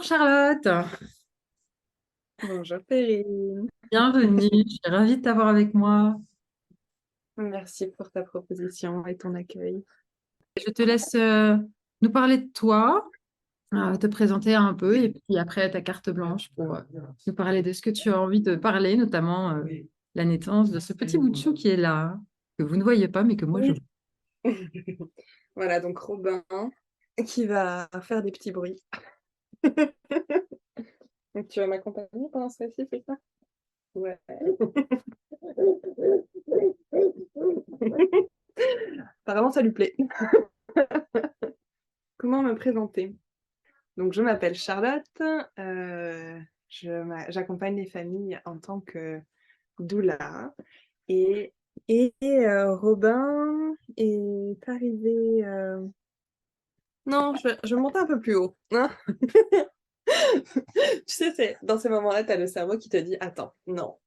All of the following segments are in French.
Charlotte, Bonjour Perrine, bienvenue, je suis ravie de t'avoir avec moi. merci pour ta proposition et ton accueil. Je te laisse nous parler de toi, te présenter un peu et puis après ta carte blanche pour nous parler de ce que tu as envie de parler, notamment la naissance de ce petit bout de chou qui est là, que vous ne voyez pas mais que moi je vois. Oui. Voilà, donc Robin qui va faire des petits bruits. Donc tu vas m'accompagner pendant ce récit, c'est ça? Ouais. Apparemment, ça lui plaît. Comment me présenter? Donc je m'appelle Charlotte, j'accompagne les familles en tant que doula et, Robin est arrivé. Non, je vais monter un peu plus haut, hein. Tu sais, c'est dans ces moments-là, tu as le cerveau qui te dit: «Attends, non,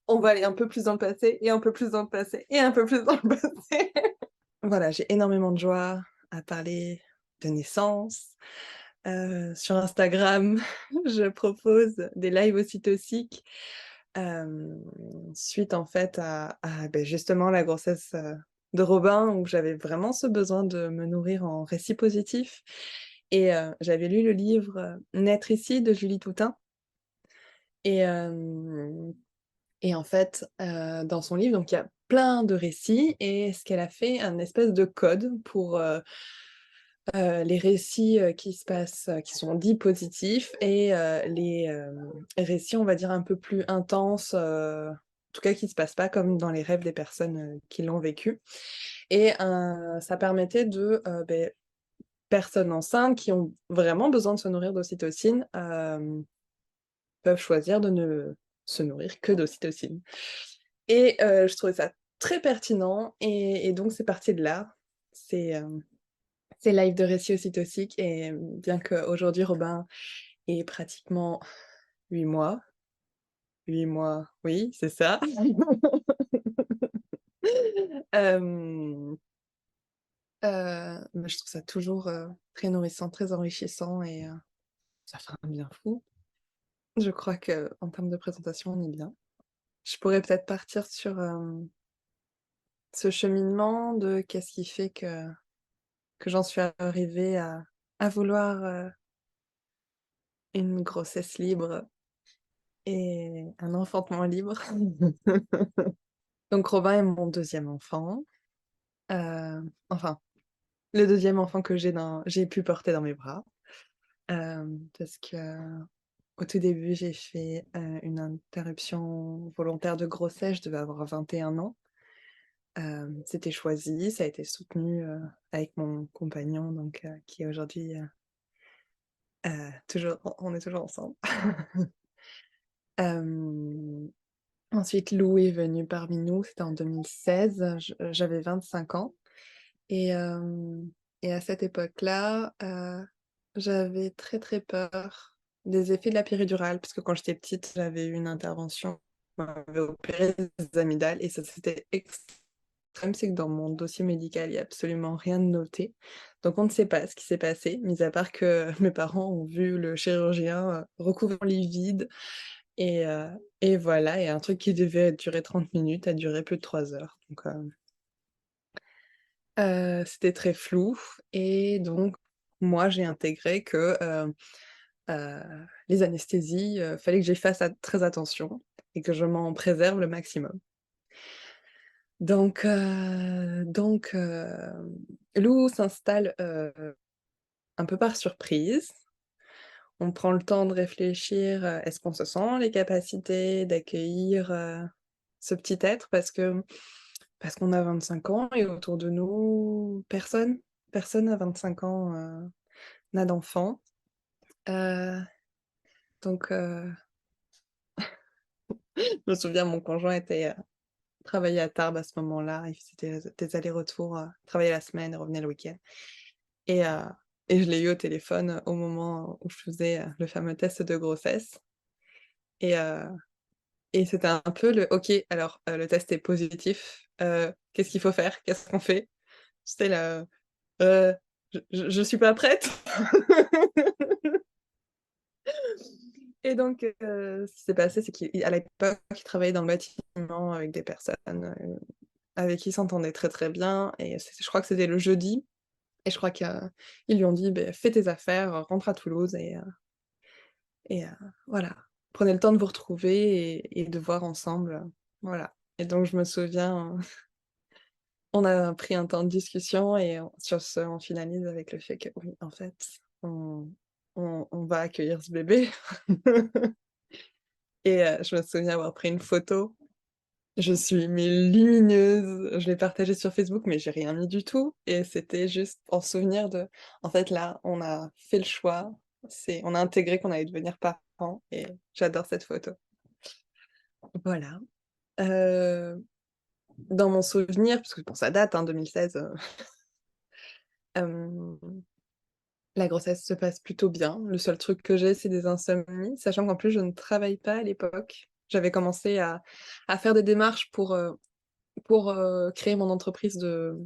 on va aller un peu plus dans le passé et un peu plus dans le passé et un peu plus dans le passé». Voilà, j'ai énormément de joie à parler de naissance. Sur Instagram, je propose des lives ocytociques, hem, suite en fait à justement la grossesse, de Robin où j'avais vraiment ce besoin de me nourrir en récit positif et j'avais lu le livre, «Naître ici» de Julie Toutain et hem et en fait, dans son livre, donc il y a plein de récits et ce qu'elle a fait, un espèce de code pour, les récits, qui se passent, qui sont dits positifs et les, récits, on va dire, un peu plus intenses, en tout cas qui se passent pas comme dans les rêves des personnes, qui l'ont vécu et ça permettait de, personnes enceintes qui ont vraiment besoin de se nourrir d'ocytocine, peuvent choisir de ne se nourrir que d'ocytocine et je trouvais ça très pertinent et donc c'est parti de là. C'est, ces lives de récits ocytociques et bien qu'aujourd'hui Robin ait pratiquement 8 mois, 8 mois, oui, c'est ça. Hem, bah, je trouve ça toujours, très nourrissant, très enrichissant et ça fait un bien fou. Je crois qu'en termes de présentation, on est bien. Je pourrais peut-être partir sur, ce cheminement de qu'est-ce qui fait que j'en suis arrivée à vouloir, une grossesse libre et un enfantement libre. Donc Robin est mon deuxième enfant, enfin, le deuxième enfant que j'ai pu porter dans mes bras, parce qu'au tout début, j'ai fait, une interruption volontaire de grossesse, je devais avoir 21 ans. C'était choisi, ça a été soutenu, avec mon compagnon donc qui est aujourd'hui, toujours on est toujours ensemble. Hem, Ensuite Lou est venu parmi nous, c'était en 2016, j'avais 25 ans et hem et à cette époque-là, j'avais très, très peur des effets de la péridurale parce que quand j'étais petite, j'avais eu une intervention, on m'avait opéré des amygdales et ça c'était extrême, c'est que dans mon dossier médical, il y a absolument rien de noté. Donc on ne sait pas ce qui s'est passé, mis à part que mes parents ont vu le chirurgien, recouvrant livide et heu et voilà et un truc qui devait durer 30 minutes a duré plus de 3 heures. Donc c'était très flou et donc moi j'ai intégré que, heu, les anesthésies, fallait que j'y fasse très attention et que je m'en préserve le maximum. Lou s'installe, un peu par surprise. On prend le temps de réfléchir, est-ce qu'on se sent les capacités d'accueillir, ce petit être? Parce qu'on a 25 ans et autour de nous, personne à 25 ans, n'a d'enfant. Heu, donc je me souviens mon conjoint travaillait à Tarbes à ce moment-là, il faisait des allers-retours, travaillait la semaine et revenait le week-end et heu et je l'ai eu au téléphone, au moment où je faisais, le fameux test de grossesse et heu et c'était un peu le: «OK, alors, le test est positif, qu'est-ce qu'il faut faire? Qu'est-ce qu'on fait?» J'étais là, «Heu, je suis pas prête». Et donc, ce qui s'est passé, c'est qu'à l'époque, il travaillait dans le bâtiment avec des personnes, avec qui il s'entendait très, très bien et je crois que c'était le jeudi et je crois qu'ils lui ont dit: «Beh, fais tes affaires, rentre à Toulouse et voilà, prenez le temps de vous retrouver et de voir ensemble», voilà. Et donc je me souviens, on a pris un temps de discussion et sur ce, on finalise avec le fait que oui, en fait, on on va accueillir ce bébé. Et je me souviens avoir pris une photo. Je suis mais lumineuse, je l'ai partagée sur Facebook, mais j'ai rien mis du tout et c'était juste en souvenir de en fait, là, on a fait le choix, on a intégré qu'on allait devenir parents et j'adore cette photo. Voilà. Heu, Dans mon souvenir, parce que bon, ça date, hein, 2016, hem, la grossesse se passe plutôt bien. Le seul truc que j'ai, c'est des insomnies, sachant qu'en plus je ne travaille pas à l'époque. J'avais commencé à faire des démarches pour créer mon entreprise de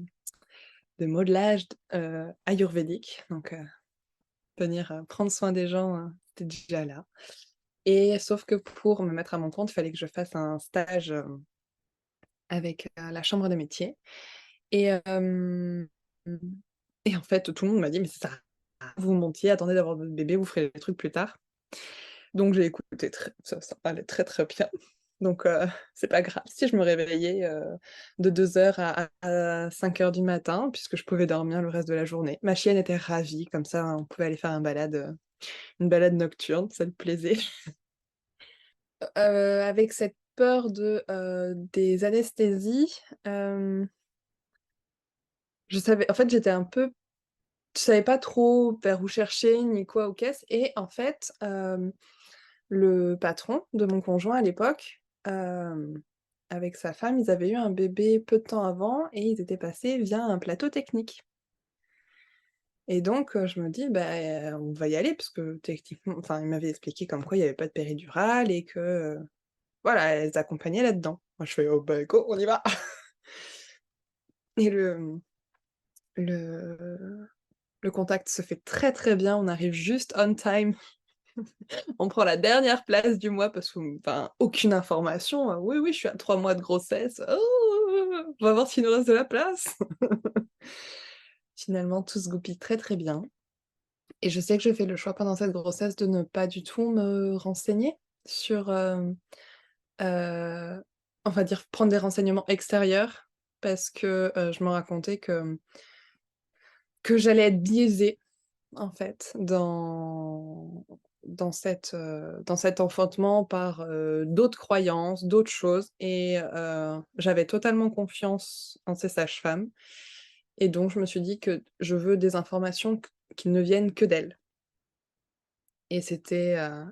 modelage ayurvédique, donc venir, prendre soin des gens, c'était déjà là et sauf que pour me mettre à mon compte, il fallait que je fasse un stage, avec, la chambre des métiers et et en fait, tout le monde m'a dit: «Mais ça sert à rien, vous montiez, attendez d'avoir votre bébé, vous ferez les trucs plus tard». Donc j'ai écouté ça allait très, très bien. Donc c'est pas grave si je me réveillais, de 2 heures à 5 heures du matin puisque je pouvais dormir le reste de la journée. Ma chienne était ravie, comme ça on pouvait aller faire une balade nocturne, ça le plaisait. Avec cette peur des anesthésies, je savais en fait, je savais pas trop vers où chercher ni quoi ou qu'est-ce et en fait, le patron de mon conjoint à l'époque, avec sa femme, ils avaient eu un bébé peu de temps avant et ils étaient passés via un plateau technique et donc je me dis: «Bah, on va y aller» parce que techniquement enfin, il m'avait expliqué comme quoi il y avait pas de péridurale et que, voilà, elles accompagnaient là-dedans. Moi je fais: «Oh bah, go, on y va!» et le le contact se fait très, très bien, on arrive juste on time. On prend la dernière place du mois parce que, enfin, aucune information, «Oui, oui, je suis à 3 mois de grossesse, oh, on va voir s'il nous reste de la place». Finalement, tout se goupille très, très bien et je sais que je fais le choix pendant cette grossesse de ne pas du tout me renseigner sur, heu, on va dire prendre des renseignements extérieurs parce que, je me racontais que j'allais être biaisée en fait, dans cet enfantement par, d'autres croyances, d'autres choses et j'avais totalement confiance en ces sages-femmes et donc je me suis dit que je veux des informations qui ne viennent que d'elles et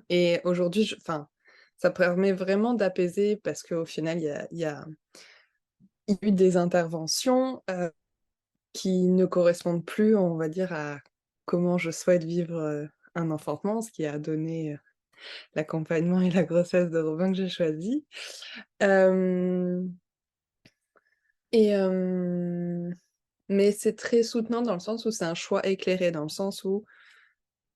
et aujourd'hui enfin, ça permet vraiment d'apaiser parce qu'au final, il y a eu des interventions, qui ne correspondent plus, on va dire, à comment je souhaite vivre, un enfantement, ce qui a donné, l'accompagnement et la grossesse de Robin que j'ai choisi. Hem et mais c'est très soutenant dans le sens où c'est un choix éclairé, dans le sens où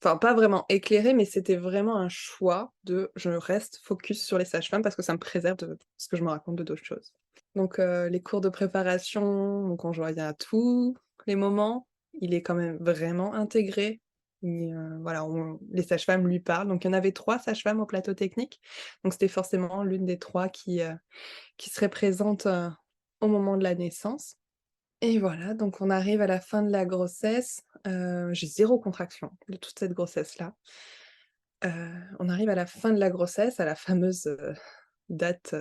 enfin pas vraiment éclairé, mais c'était vraiment un choix de je reste focus sur les sages-femmes parce que ça me préserve de ce que je me raconte de d'autres choses. Donc les cours de préparation, mon conjoint vient à tous les moments. Il est quand même vraiment intégré. Voilà, les sages-femmes lui parlent. Donc il y en avait 3 sages-femmes au plateau technique. Donc c'était forcément l'une des 3 qui serait présente, au moment de la naissance. Et voilà, donc on arrive à la fin de la grossesse. J'ai 0 contraction de toute cette grossesse-là. On arrive à la fin de la grossesse, à la fameuse, date,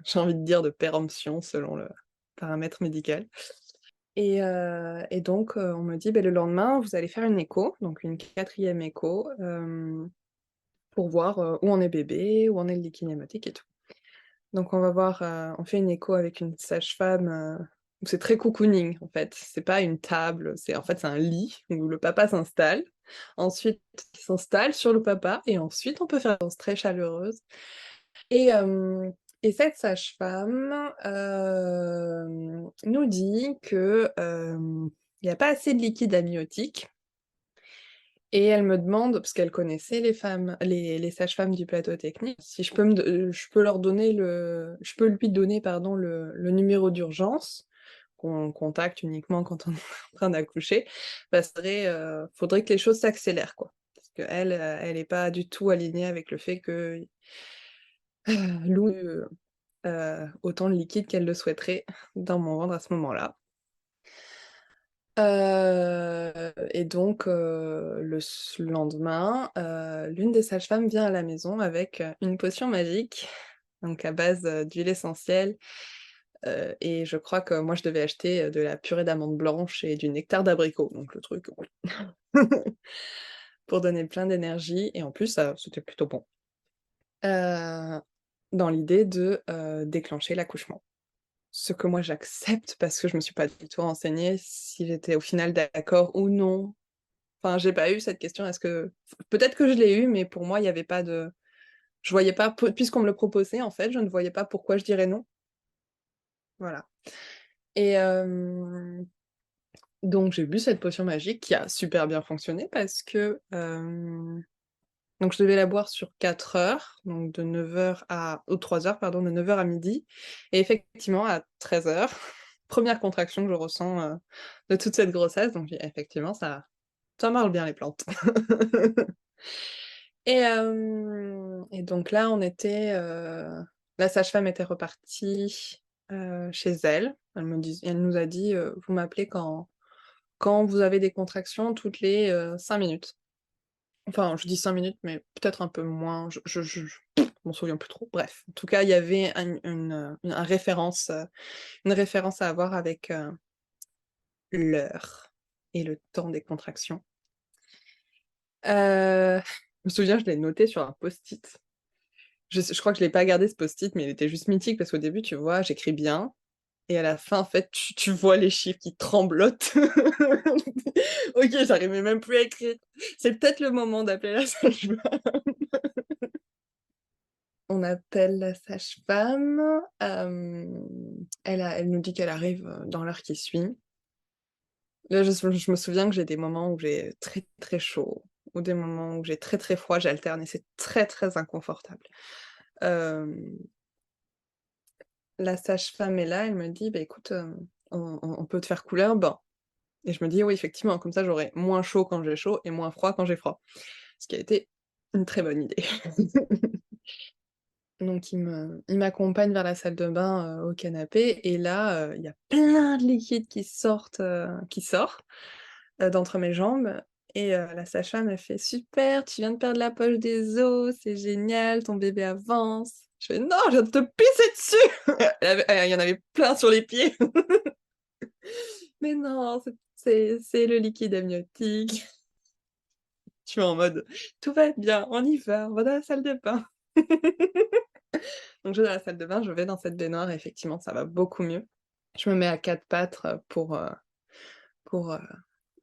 j'ai envie de dire de péremption selon le paramètre médical et donc on me dit: «Beh, le lendemain, vous allez faire une écho», donc une 4e écho, pour voir, où en est bébé, où en est le liquide amniotique et tout. Donc on va voir, on fait une écho avec une sage-femme, où c'est très cocooning en fait. C'est pas une table, c'est un lit où le papa s'installe. Ensuite, il s'installe sur le papa et ensuite on peut faire une danse très chaleureuse. Et cette sage-femme, nous dit que, il y a pas assez de liquide amniotique Et elle me demande, parce qu'elle connaissait les sages-femmes du plateau technique, si je peux lui donner, pardon, le numéro d'urgence qu'on contacte uniquement quand on est en train d'accoucher. Faudrait que les choses s'accélèrent, quoi. Parce qu'elle, elle est pas du tout alignée avec le fait que, Lou, autant de liquide qu'elle le souhaiterait dans mon ventre à ce moment-là. Et donc le lendemain, l'une des sages-femmes vient à la maison avec, une potion magique, donc à base, d'huile essentielle, et je crois que moi je devais acheter, de la purée d'amandes blanches et du nectar d'abricot, donc le truc pour donner plein d'énergie et en plus, c'était plutôt bon. Heu, Dans l'idée de, déclencher l'accouchement. Ce que moi j'accepte parce que je me suis pas du tout renseignée si j'étais au final d'accord ou non. Enfin, j'ai pas eu cette question, est-ce que peut-être que je l'ai eu, mais pour moi, il y avait pas de je voyais pas puisqu'on me le proposait, en fait, je ne voyais pas pourquoi je dirais non. Voilà et donc j'ai bu cette potion magique qui a super bien fonctionné parce que, donc je devais la boire sur 4 heures, donc de 9 heures à ou 3 heures pardon, de 9 heures à midi et effectivement à 13 heures, première contraction que je ressens, de toute cette grossesse, donc j'ai effectivement ça marche bien les plantes. Et donc là, la sage-femme était repartie, chez elle. Elle nous a dit: «Vous m'appelez quand vous avez des contractions toutes les, 5 minutes». Enfin, je dis 5 minutes, mais peut-être un peu moins, je m'en souviens plus trop. Bref, en tout cas, il y avait une référence à avoir avec, l'heure et le temps des contractions. Je me souviens, je l'ai noté sur un post-it. Je crois que je l'ai pas gardé ce post-it, mais il était juste mythique parce qu'au début, tu vois, j'écris bien et à la fin, en fait, tu vois les chiffres qui tremblotent. OK, j'arrivais même plus à écrire. C'est peut-être le moment d'appeler la sage-femme. On appelle la sage-femme, elle nous dit qu'elle arrive, dans l'heure qui suit. Là, je me souviens que j'ai des moments où j'ai très, très chaud ou des moments où j'ai très, très froid, j'alterne et c'est très, très inconfortable. Hem La sage-femme est là, elle me dit: «Bah, écoute, on peut te faire couler un bain» et je me dis: «Oui, effectivement, comme ça j'aurai moins chaud quand j'ai chaud et moins froid quand j'ai froid». Ce qui a été une très bonne idée. Donc il m'accompagne vers la salle de bain, au canapé et là, il y a plein de liquide qui sort, d'entre mes jambes et la sage-femme elle fait: «Super, tu viens de perdre la poche des os, c'est génial, ton bébé avance». Je fais: «Non, je viens de te pisser dessus!» Il y en avait plein sur les pieds. Mais non, c'est le liquide amniotique. Je suis en mode: «Tout va être bien, on va dans la salle de bain». Donc je vais dans la salle de bain, je vais dans cette baignoire et effectivement ça va beaucoup mieux. Je me mets à 4 pattes, pour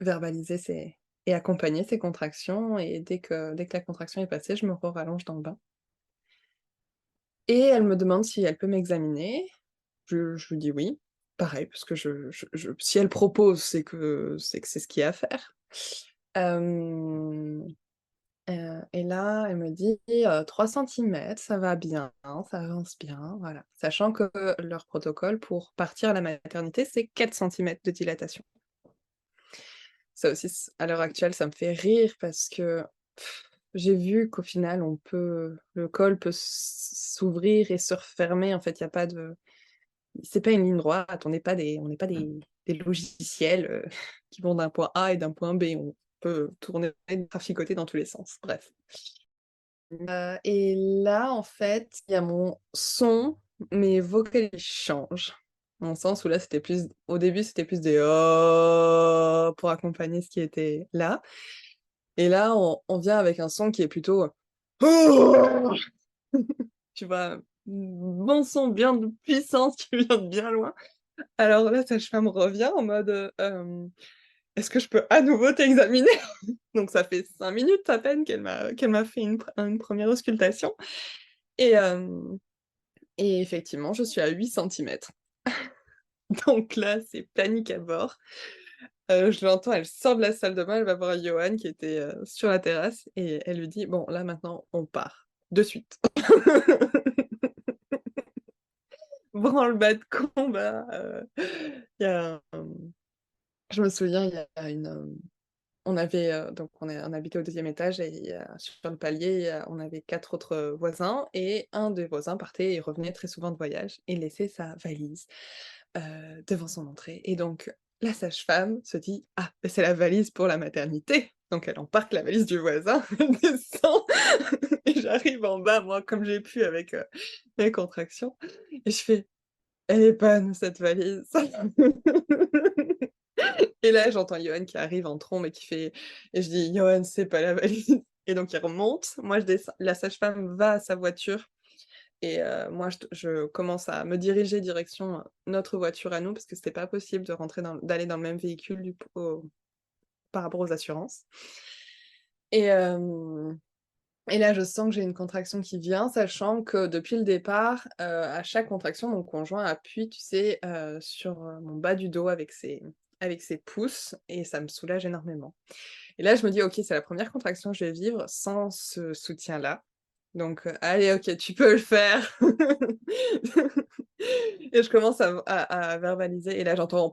verbaliser ces et accompagner ces contractions et dès que la contraction est passée, je me rallonge dans le bain et elle me demande si elle peut m'examiner. Je lui dis: «Oui». Pareil, parce que si elle propose, c'est que c'est ce qu'il y a à faire. Hem, et là, elle me dit, 3 centimètres, ça va bien, ça avance bien, voilà. Sachant que leur protocole pour partir à la maternité, c'est 4 centimètres de dilatation. Ça aussi, à l'heure actuelle, ça me fait rire parce que j'ai vu qu'au final, le col peut s'ouvrir et se refermer. En fait, il y a pas de c'est pas une ligne droite, on n'est pas des logiciels, qui vont d'un point A et d'un point B. On peut tourner, traficoter dans tous les sens, bref. Et là, en fait, il y a mon son, mes vocalises changent. Dans le sens où là, au début, c'était plus des «Oh» pour accompagner ce qui était là et là, on vient avec un son qui est plutôt, «Oh». Tu vois? Bon son bien de puissance qui vient de bien loin. Alors là, sage-femme revient en mode, «Est-ce que je peux à nouveau t'examiner?» Donc ça fait 5 minutes à peine qu'elle m'a fait une première auscultation et effectivement, je suis à 8 centimètres. Donc là, c'est panique à bord. Je l'entends, elle sort de la salle de bain, elle va voir Johan qui était, sur la terrasse et elle lui dit: «Bon, là, maintenant, on part, de suite». Branle-bas de combat, il y a, je me souviens, il y a on avait, donc on habitait au deuxième étage et sur le palier, on avait 4 autres, voisins et un des voisins partait et revenait très souvent de voyage et laissait sa valise, devant son entrée et donc la sage-femme se dit: «Ah, beh, c'est la valise pour la maternité». Donc elle embarque la valise du voisin, elle descend et j'arrive en bas, moi, comme j'ai pu avec, mes contractions et je fais: «Elle est pas à nous cette valise». Et là, j'entends Johan qui arrive en trombe et qui fait et je dis: «Johan, c'est pas la valise» et donc il remonte. Moi, je descends, la sage-femme va à sa voiture et moi, je commence à me diriger direction, notre voiture à nous parce que c'était pas possible de rentrer d'aller dans le même véhicule du p au par rapport aux assurances et et là, je sens que j'ai une contraction qui vient, sachant que depuis le départ, à chaque contraction, mon conjoint appuie, tu sais, sur, mon bas du dos avec ses pouces et ça me soulage énormément. Et là, je me dis: «OK, c'est la première contraction que je vais vivre sans ce soutien-là, donc allez, OK, tu peux le faire». Et je commence à verbaliser et là, j'entends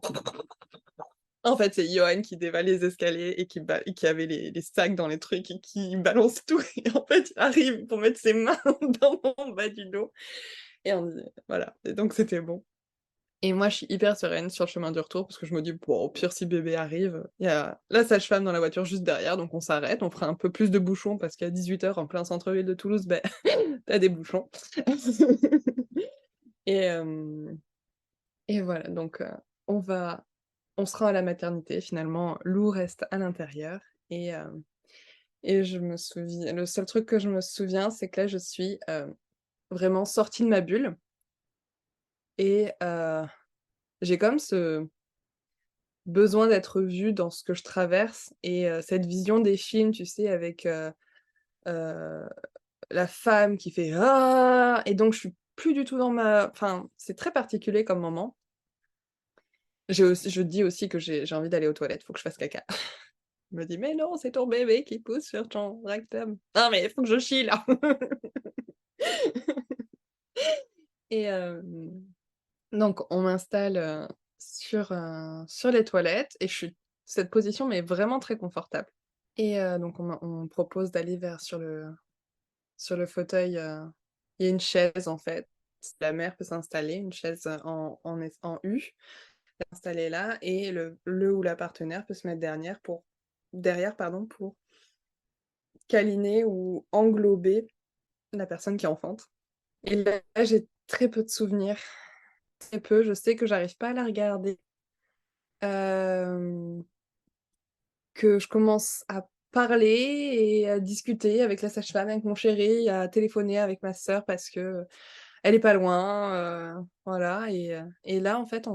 en fait, c'est Johan qui dévale les escaliers et qui avait les sacs dans les trucs et qui balance tout et en fait, il arrive pour mettre ses mains dans mon bas du dos et on dit voilà et donc c'était bon et moi, je suis hyper sereine sur le chemin du retour parce que je me dis: «Bon, au pire, si bébé arrive, il y a la sage-femme dans la voiture juste derrière, donc on s'arrête, on fera un peu plus de bouchons parce qu'à 18h en plein centre-ville de Toulouse, beh, tu des bouchons». Et et voilà, donc on va on se rend à la maternité finalement, Lou reste à l'intérieur et et je me souviens le seul truc que je me souviens, c'est que là, je suis, vraiment sortie de ma bulle et j'ai comme ce besoin d'être vue dans ce que je traverse et cette vision des films, tu sais, avec, heu, la femme qui fait: «Ah!» et donc je suis plus du tout dans ma enfin, c'est très particulier comme moment. Je dis aussi que j'ai envie d'aller aux toilettes, faut que je fasse caca. Il me dit: «Mais non, c'est ton bébé qui pousse sur ton rectum». «Non mais il faut que je chie là!» Et donc on m'installe, sur les toilettes et je suis cette position m'est vraiment très confortable et donc on me propose d'aller vers sur le fauteuil, il y a une chaise en fait. La mère peut s'installer, une chaise, en U, installée là et le ou la partenaire peut se mettre derrière pardon, pour câliner ou englober la personne qui enfante et là, j'ai très peu de souvenirs, très peu. Je sais que j'arrive pas à la regarder, hem, que je commence à parler et à discuter avec la sage-femme, avec mon chéri, à téléphoner avec ma sœur parce que elle est pas loin, voilà et là, en fait,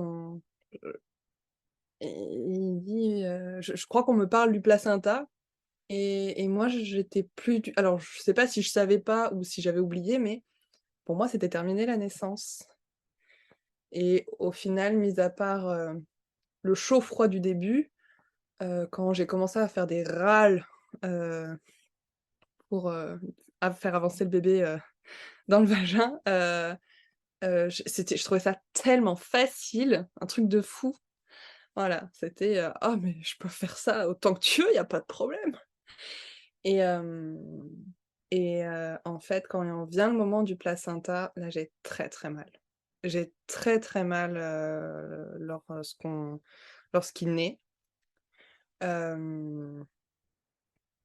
il dit, je crois qu'on me parle du placenta et moi, j'étais plus du alors je sais pas si je savais pas ou si j'avais oublié, mais pour moi, c'était terminé la naissance et au final, mis à part, le chaud-froid du début, quand j'ai commencé à faire des râles, heu, pour, à faire avancer le bébé, dans le vagin, je trouvais ça tellement facile, un truc de fou. Voilà, c'était, «Ah mais je peux faire ça autant que tu veux, il y a pas de problème» et en fait, quand on vient le moment du placenta, là, j'ai très, très mal. J'ai très, très mal, lorsqu'il naît, hem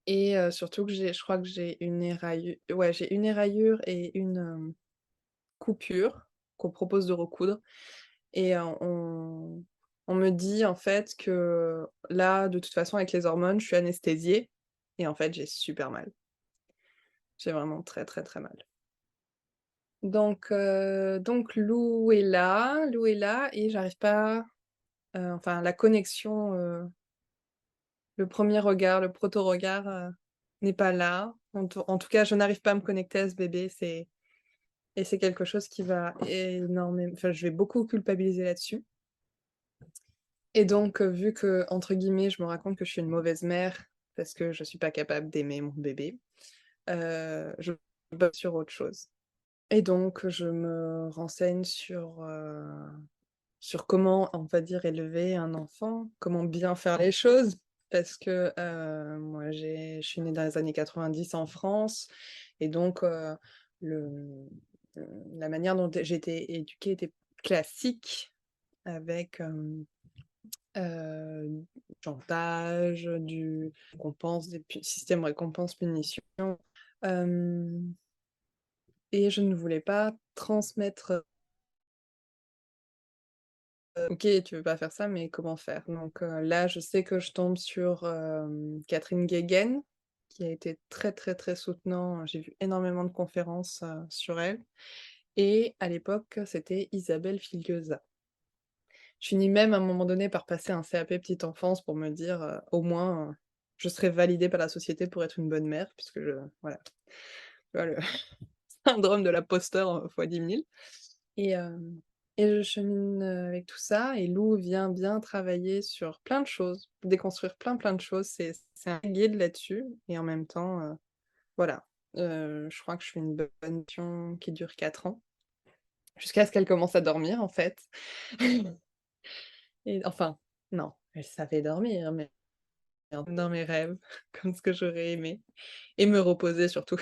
et surtout que je crois que j'ai une éraillure et une, coupure qu'on propose de recoudre et on me dit, en fait, que là, de toute façon, avec les hormones, je suis anesthésiée et en fait, j'ai super mal. J'ai vraiment très, très, très mal. Donc Lou est là et j'arrive pas, enfin la connexion, le premier regard, le proto-regard, n'est pas là. En tout cas, je n'arrive pas à me connecter à ce bébé, c'est quelque chose qui va énormément enfin, je vais beaucoup culpabiliser là-dessus Et donc, vu que, entre guillemets, je me raconte que je suis une mauvaise mère parce que je suis pas capable d'aimer mon bébé, je bosse sur autre chose. Et donc, je me renseigne sur comment, on va dire, élever un enfant, comment bien faire les choses. Parce que moi, je suis née dans les années 90 en France, et donc le, la manière dont j'ai été éduquée était classique, avec du chantage, du récompense, système récompense-punition. Et je ne voulais pas transmettre. OK, tu veux pas faire ça, mais comment faire? Donc là, je sais que je tombe sur, Catherine Guéguen, qui a été très, très, très soutenant. J'ai vu énormément de conférences, sur elle, et à l'époque, c'était Isabelle Filgueza. Je finis même à un moment donné par passer un CAP petite enfance pour me dire, au moins, je serai validée par la société pour être une bonne mère, puisque voilà, tu vois le syndrome de l'imposteur, fois 10 000. Et je chemine, avec tout ça, et Lou vient bien travailler sur plein de choses, déconstruire plein, plein de choses. C'est un guide là-dessus, et en même temps, voilà, je crois que je fais une bonne mission qui dure 4 ans, jusqu'à ce qu'elle commence à dormir, en fait. Et enfin, non, elle savait dormir, mais dans mes rêves, comme ce que j'aurais aimé, et me reposer surtout.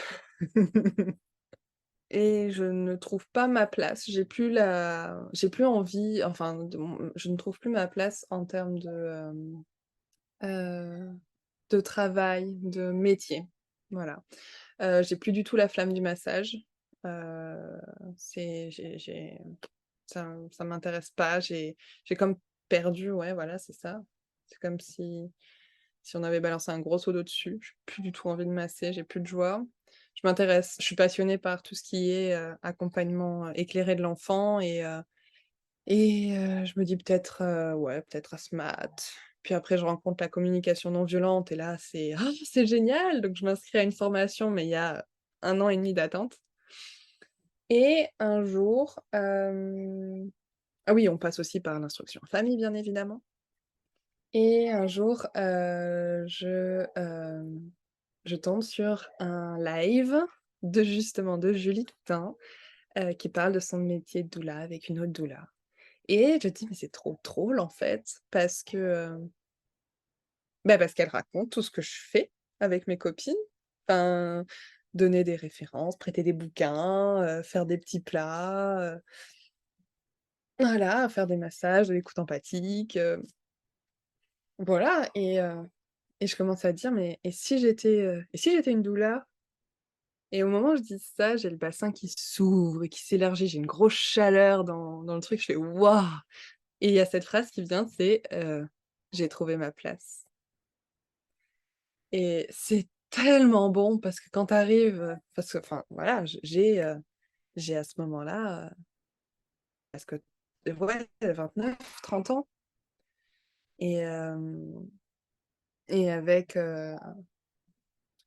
Et je ne trouve pas ma place. J'ai plus envie, enfin, je ne trouve plus ma place en termes heu, de travail, de métier. Voilà. J'ai plus du tout la flamme du massage. Heu, j'ai ça m'intéresse pas. J'ai comme perdu, ouais, voilà, c'est ça. C'est comme si on avait balancé un gros seau d'eau dessus. J'ai plus du tout envie de masser, j'ai plus de joie. Je suis passionnée par tout ce qui est, accompagnement, éclairé de l'enfant, et je me dis peut-être, ouais, peut-être ASMAT. Puis après je rencontre la communication non violente, et là c'est: «Ah, c'est génial!» Donc je m'inscris à une formation, mais il y a 1 an et demi d'attente. Et un jour, ah oui, on passe aussi par l'instruction en famille, bien évidemment. Et un jour, je tombe sur un live de Julie Toutain, qui parle de son métier de doula avec une autre doula. Et je dis: «Mais c'est trop drôle, en fait», parce que, bah, parce qu'elle raconte tout ce que je fais avec mes copines. Enfin, donner des références, prêter des bouquins, faire des petits plats, voilà, faire des massages, de l'écoute empathique, voilà. Et je commence à dire: «Mais et si j'étais une doula?» Et au moment où je dis ça, j'ai le bassin qui s'ouvre et qui s'élargit, j'ai une grosse chaleur dans le truc, je fais: «Waouh!» Et il y a cette phrase qui vient, c'est, «J'ai trouvé ma place». Et c'est tellement bon, parce que quand tu arrives, parce que, enfin, voilà, j'ai à ce moment-là, presque, ouais, 29, 30 ans, et avec,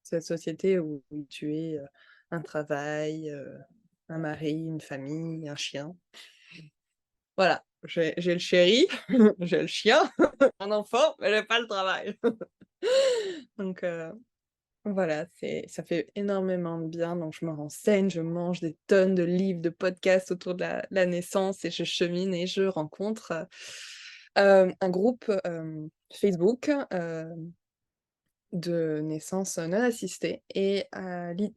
cette société où tu es, un travail, un mari, une famille, un chien. Voilà, j'ai le chéri, j'ai le chien, un enfant, mais j'ai pas le travail. Donc voilà, ça fait énormément de bien. Donc je me renseigne, je mange des tonnes de livres, de podcasts autour de la naissance, et je chemine, et je rencontre, un groupe, Facebook, de naissance non assistée. Et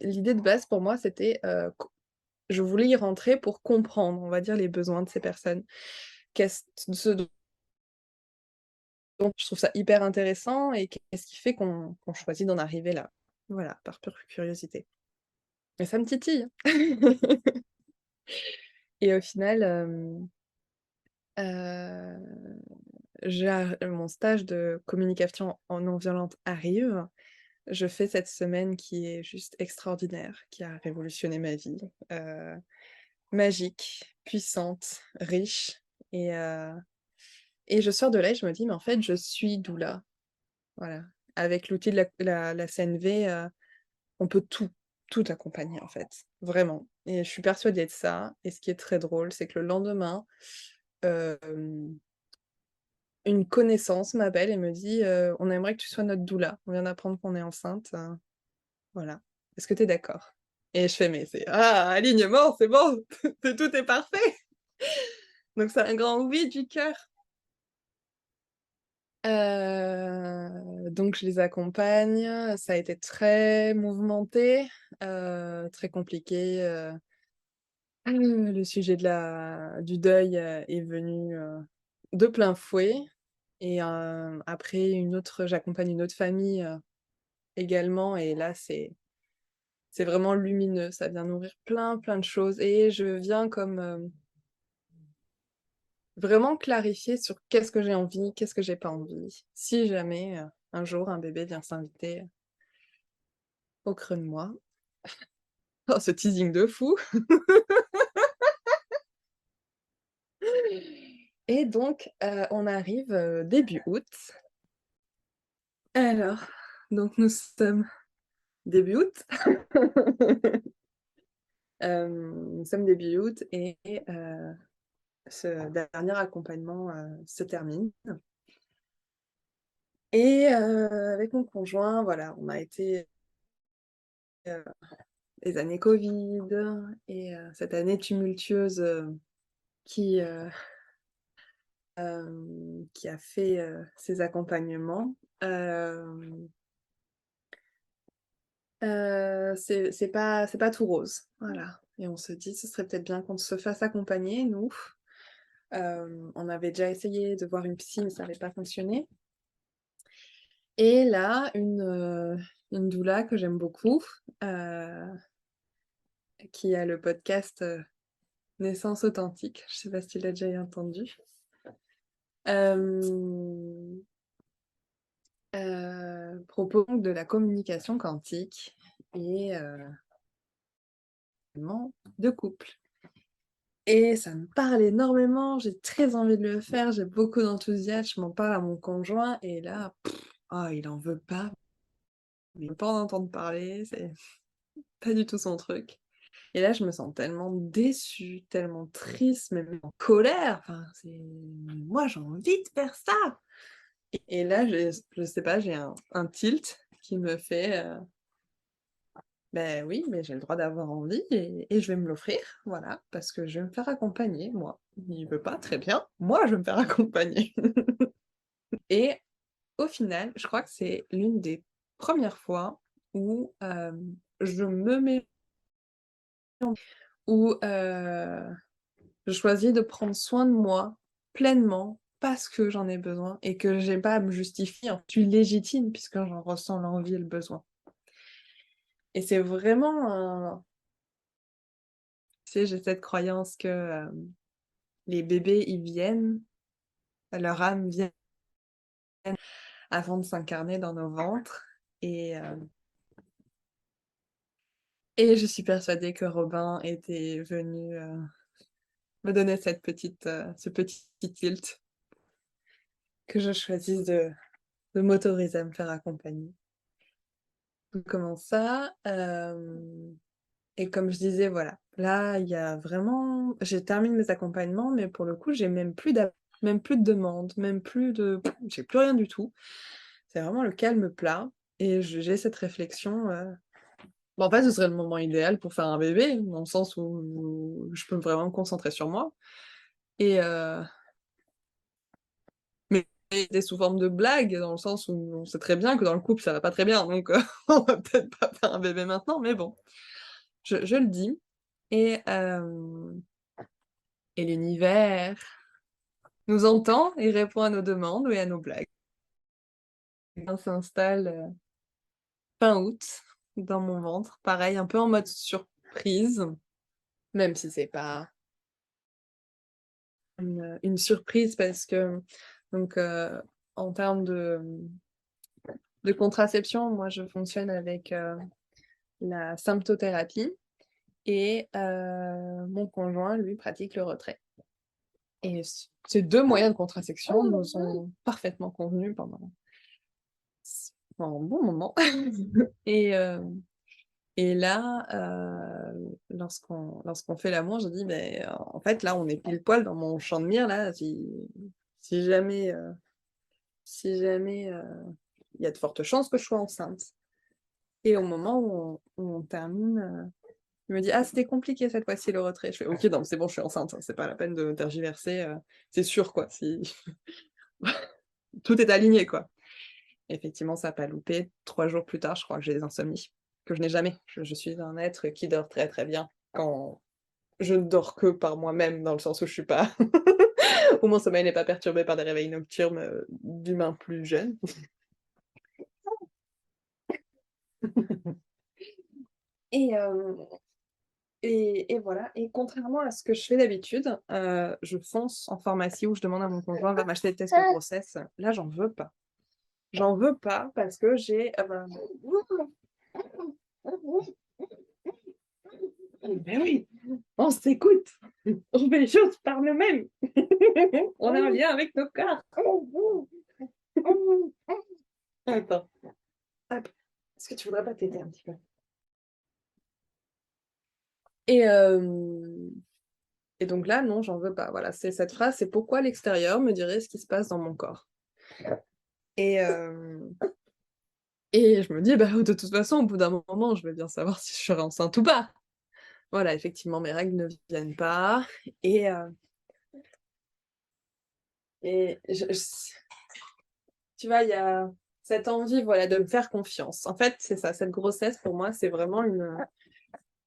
l'idée de base pour moi, c'était, je voulais y rentrer pour comprendre, on va dire, les besoins de ces personnes. Qu'est-ce ce dont je trouve ça hyper intéressant, et qu'est-ce qui fait qu'on choisit d'en arriver là? Voilà, par pure curiosité. Et ça me titille. Et au final, heu, mon stage de communication en non violente arrive. Je fais cette semaine qui est juste extraordinaire, qui a révolutionné ma vie, heu, magique, puissante, riche. Et je sors de là et je me dis: «Mais en fait, je suis doula». Voilà. Avec l'outil de la CNV, on peut tout accompagner, en fait, vraiment. Et je suis persuadée de ça. Et ce qui est très drôle, c'est que le lendemain, hem, une connaissance m'appelle et me dit, «On aimerait que tu sois notre doula. On vient d'apprendre qu'on est enceinte, voilà. Est-ce que tu es d'accord?» Et je fais: «Mais c'est alignement, c'est bon, tout est parfait!» Donc c'est un grand oui du cœur. Donc je les accompagne, ça a été très mouvementé, très compliqué, le sujet du deuil, est venu, de plein fouet et après j'accompagne une autre famille, également et là c'est vraiment lumineux, ça vient nourrir plein, plein de choses et je viens comme, vraiment clarifier sur qu'est-ce que j'ai envie, qu'est-ce que j'ai pas envie. Si jamais, un jour un bébé vient s'inviter au creux de moi. Oh ce teasing de fou! Et donc, on arrive, début août. Alors, donc nous sommes début août. Nous sommes début août et ce dernier accompagnement, se termine et avec mon conjoint, voilà, on a été, heu, les années covid et cette année tumultueuse, qui, qui a fait, ces accompagnements. Hem, c'est pas tout rose, voilà et on se dit: «Ce serait peut-être bien qu'on se fasse accompagner nous». On avait déjà essayé de voir une psy, mais ça n'avait pas fonctionné et là, une doula que j'aime beaucoup, heu, qui a le podcast, Naissance authentique, je sais pas si tu l'as déjà entendu? Hem, propose donc de la communication quantique et de couple et ça me parle énormément, j'ai très envie de le faire, j'ai beaucoup d'enthousiasme, je m'en parle à mon conjoint et là, il en veut pas, il veut pas en entendre parler, c'est pas du tout son truc et là, je me sens tellement déçue, tellement triste, même en colère, enfin, c'est moi, j'ai envie de faire ça et là, je sais pas, j'ai un tilt qui me fait, «Beh, oui, mais j'ai le droit d'avoir envie et je vais me l'offrir, voilà, parce que je vais me faire accompagner, moi. Il veut pas, très bien, moi, je vais me faire accompagner» et au final, je crois que c'est l'une des premières fois où, je me mets où, je choisis de prendre soin de moi pleinement parce que j'en ai besoin et que j'ai pas à me justifier, je suis légitime puisque j'en ressens l'envie et le besoin et c'est vraiment un tu sais, j'ai cette croyance que, les bébés, ils viennent, leur âme vient avant de s'incarner dans nos ventres et je suis persuadée que Robin était venu, me donner ce petit tilt, que je choisisse de m'autoriser à me faire accompagner. Donc comment ça, et comme je disais, voilà, là, il y a vraiment j'ai terminé mes accompagnements, mais pour le coup, j'ai même plus de demandes, même plus de j'ai plus rien du tout. C'est vraiment le calme plat et j'ai cette réflexion, bah, en fait, ce serait le moment idéal pour faire un bébé, dans le sens où je peux vraiment me concentrer sur moi et mais c'est sous forme de blague, dans le sens où on sait très bien que dans le couple, ça va pas très bien, donc on va peut-être pas faire un bébé maintenant, mais bon, je le dis et l'univers nous entend et répond à nos demandes et à nos blagues. On s'installe, fin août dans mon ventre, pareil, un peu en mode surprise, même si c'est pas une surprise parce que donc en termes de contraception, moi je fonctionne avec, la symptothérapie et mon conjoint, lui, pratique le retrait et ces 2 moyens de contraception nous ont parfaitement convenus pendant un bon moment et là, lorsqu'on fait l'amour, je dis: «Beh, en fait, là, on est pile poil dans mon champ de mire, là, si jamais, si jamais il y a de fortes chances que je sois enceinte. Et au moment où on termine, il me dit: «Ah, c'était compliqué cette fois-ci le retrait». Je fais: «OK, non, c'est bon, je suis enceinte, hein, c'est pas la peine de tergiverser, c'est sûr quoi, si tout est aligné quoi». Effectivement, ça a pas loupé. 3 jours plus tard, je crois que j'ai des insomnies, que je n'ai jamais. Je suis un être qui dort très, très bien quand je ne dors que par moi-même, dans le sens où je suis pas où mon sommeil n'est pas perturbé par des réveils nocturnes, d'humains plus jeunes. Et hem et voilà, et contrairement à ce que je fais d'habitude, je fonce en pharmacie où je demande à mon conjoint: «Va m'acheter des tests de grossesse». Là, j'en veux pas. J'en veux pas parce que ben oui, on s'écoute, on fait les choses par nous-mêmes. On a un lien avec nos corps. Attends, hop, est-ce que tu voudrais pas t'aider un petit peu? Et et donc là, non, j'en veux pas. Voilà, c'est cette phrase, c'est: «Pourquoi l'extérieur me dirait ce qui se passe dans mon corps?» Et et je me dis: «Bah, de toute façon, au bout d'un moment, je vais bien savoir si je serai enceinte ou pas». Voilà, effectivement, mes règles ne viennent pas et je tu vois, il y a cette envie, voilà, de me faire confiance. En fait, c'est ça, cette grossesse pour moi, c'est vraiment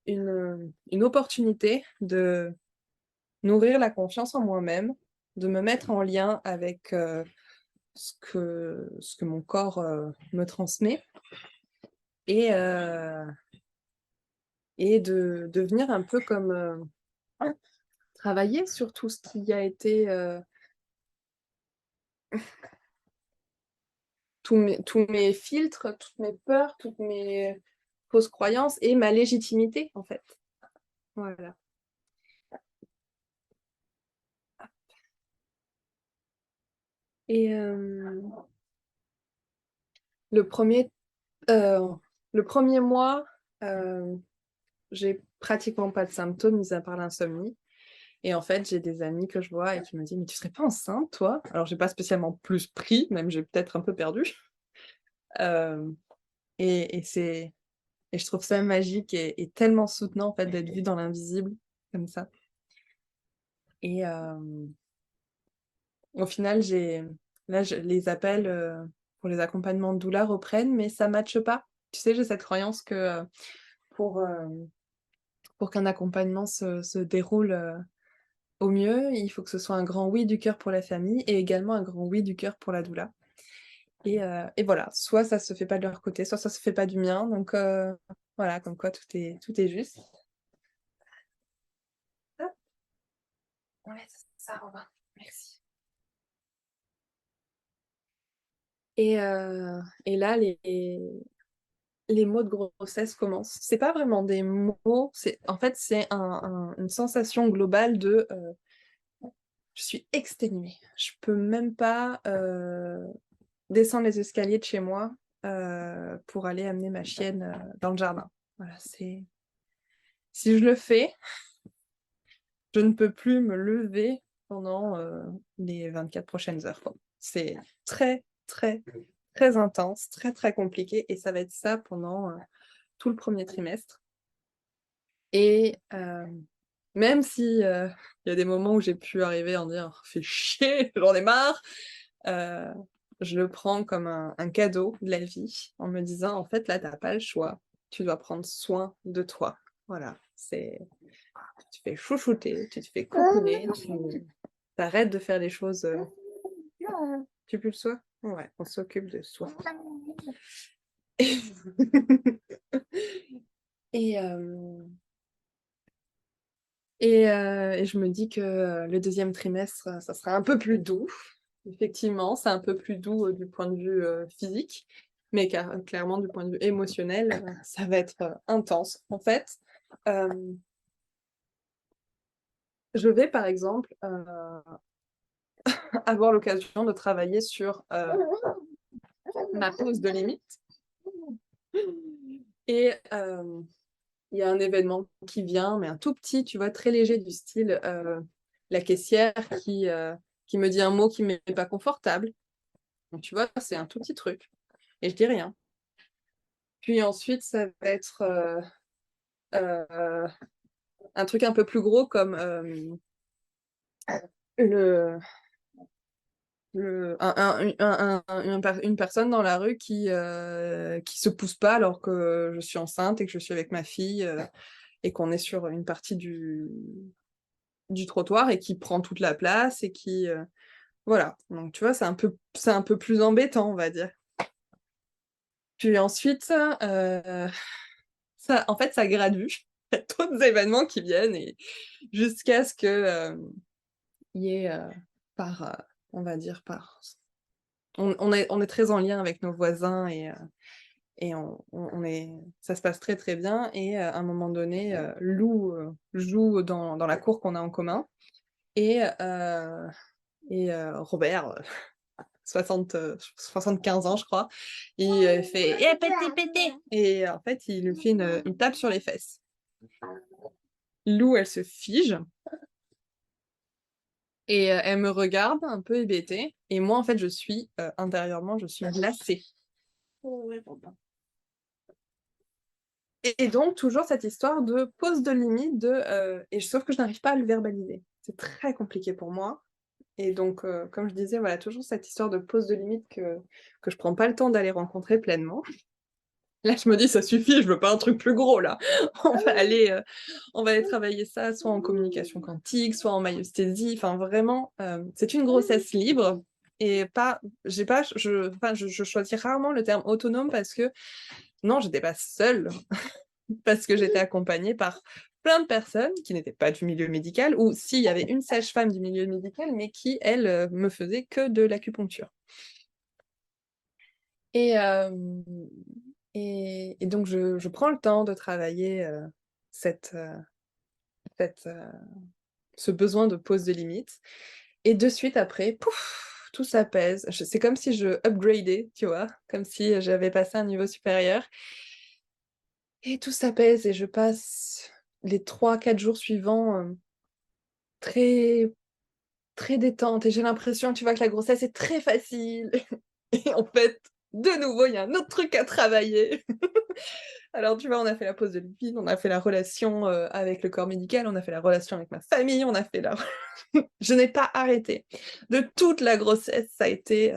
une opportunité de nourrir la confiance en moi-même, de me mettre en lien avec, ce que mon corps, me transmet et de venir un peu comme, travailler sur tout ce qui a été, tous mes filtres, toutes mes peurs, toutes mes fausses croyances et ma légitimité, en fait. Voilà. Et le premier er le 1 mois, heu, j'ai pratiquement pas de symptômes mis à part l'insomnie et en fait, j'ai des amis que je vois et qui me disent: «Mais tu serais pas enceinte, toi?» Alors j'ai pas spécialement plus pris, même j'ai peut-être un peu perdu. Hem c'est et je trouve ça magique et tellement soutenant, en fait, d'être vue dans l'invisible, comme ça. Et au final, là, les appels, pour les accompagnements de doula reprennent, mais ça matche pas. Tu sais, j'ai cette croyance que, pour, pour qu'un accompagnement se déroule, au mieux, il faut que ce soit un grand oui du cœur pour la famille et également un grand oui du cœur pour la doula. Et voilà, soit ça se fait pas de leur côté, soit ça se fait pas du mien, donc voilà, comme quoi tout est juste. Hop, ouais, c'est ça, Robin, merci. Et là, les mots de grossesse commencent. C'est pas vraiment des mots, c'est en fait, c'est une sensation globale de, je suis exténuée. Je peux même pas, descendre les escaliers de chez moi, pour aller amener ma chienne, dans le jardin. Voilà, c'est si je le fais, je ne peux plus me lever pendant, les 24 prochaines heures, quoi. C'est très, très, très intense, très, très compliqué et ça va être ça pendant, tout le 1er trimestre. Et même si, il y a des moments où j'ai pu arriver à en dire: «Fais chier, j'en ai marre», heu, je le prends comme un cadeau de la vie en me disant: «En fait, là, tu as pas le choix. Tu dois prendre soin de toi». Voilà, c'est tu te fais chouchouter, tu te fais coucouner, tu arrêtes de faire les choses, tu plus le soin? Ouais, on s'occupe de soi. Et et je me dis que, le 2e trimestre, ça sera un peu plus doux. Effectivement, c'est un peu plus doux, du point de vue, physique, mais clairement du point de vue émotionnel, ça va être, intense. En fait, hem, je vais par exemple, avoir l'occasion de travailler sur, ma pose de limite et il y a un événement qui vient, mais un tout petit, tu vois? Très léger du style, la caissière qui me dit un mot qui m'est pas confortable. Donc, tu vois, c'est un tout petit truc et je dis rien. Puis ensuite, ça va être, un truc un peu plus gros comme, le une personne dans la rue qui se pousse pas alors que je suis enceinte et que je suis avec ma fille, et qu'on est sur une partie du trottoir et qui prend toute la place et qui, voilà. Donc tu vois, c'est un peu plus embêtant, on va dire. Puis ensuite, ça en fait, ça gradue. Il y a d'autres événements qui viennent et jusqu'à ce que, il y ait, on va dire par on est très en lien avec nos voisins et on est ça se passe très, très bien et à un moment donné, Lou, joue dans la cour qu'on a en commun et Robert, 75 ans je crois, il, fait: «Eh pété, pété!» et en fait, il lui fait une tape sur les fesses. Lou, elle se fige et elle me regarde un peu hébétée et moi, en fait, je suis, intérieurement, je suis glacée. Et donc toujours cette histoire de pose de limite sauf que je n'arrive pas à le verbaliser. C'est très compliqué pour moi et donc comme je disais, voilà, toujours cette histoire de pose de limite que je prends pas le temps d'aller rencontrer pleinement. Là, je me dis: «Ça suffit, je veux pas un truc plus gros là». On va aller travailler ça soit en communication quantique, soit en myostésie, enfin vraiment, c'est une grossesse libre et pas j'ai pas je choisis rarement le terme autonome parce que non, j'étais pas seule. Parce que j'étais accompagnée par plein de personnes qui n'étaient pas du milieu médical ou si, il y avait une sage-femme du milieu médical, mais qui, elle, me faisait que de l'acupuncture. Et hem et donc je prends le temps de travailler, cette, cette, ce besoin de pose de limites et de suite après, pouf, tout s'apaise. C'est comme si je upgradais, tu vois? Comme si j'avais passé un niveau supérieur et tout s'apaise et je passe les 3 4 jours suivants, très très détente et j'ai l'impression, tu vois, que la grossesse est très facile et en fait, de nouveau, il y a un autre truc à travailler. Alors, tu vois, on a fait la pause de lipide, on a fait la relation, avec le corps médical, on a fait la relation avec ma famille, on a fait la je n'ai pas arrêté. De toute la grossesse, ça a été,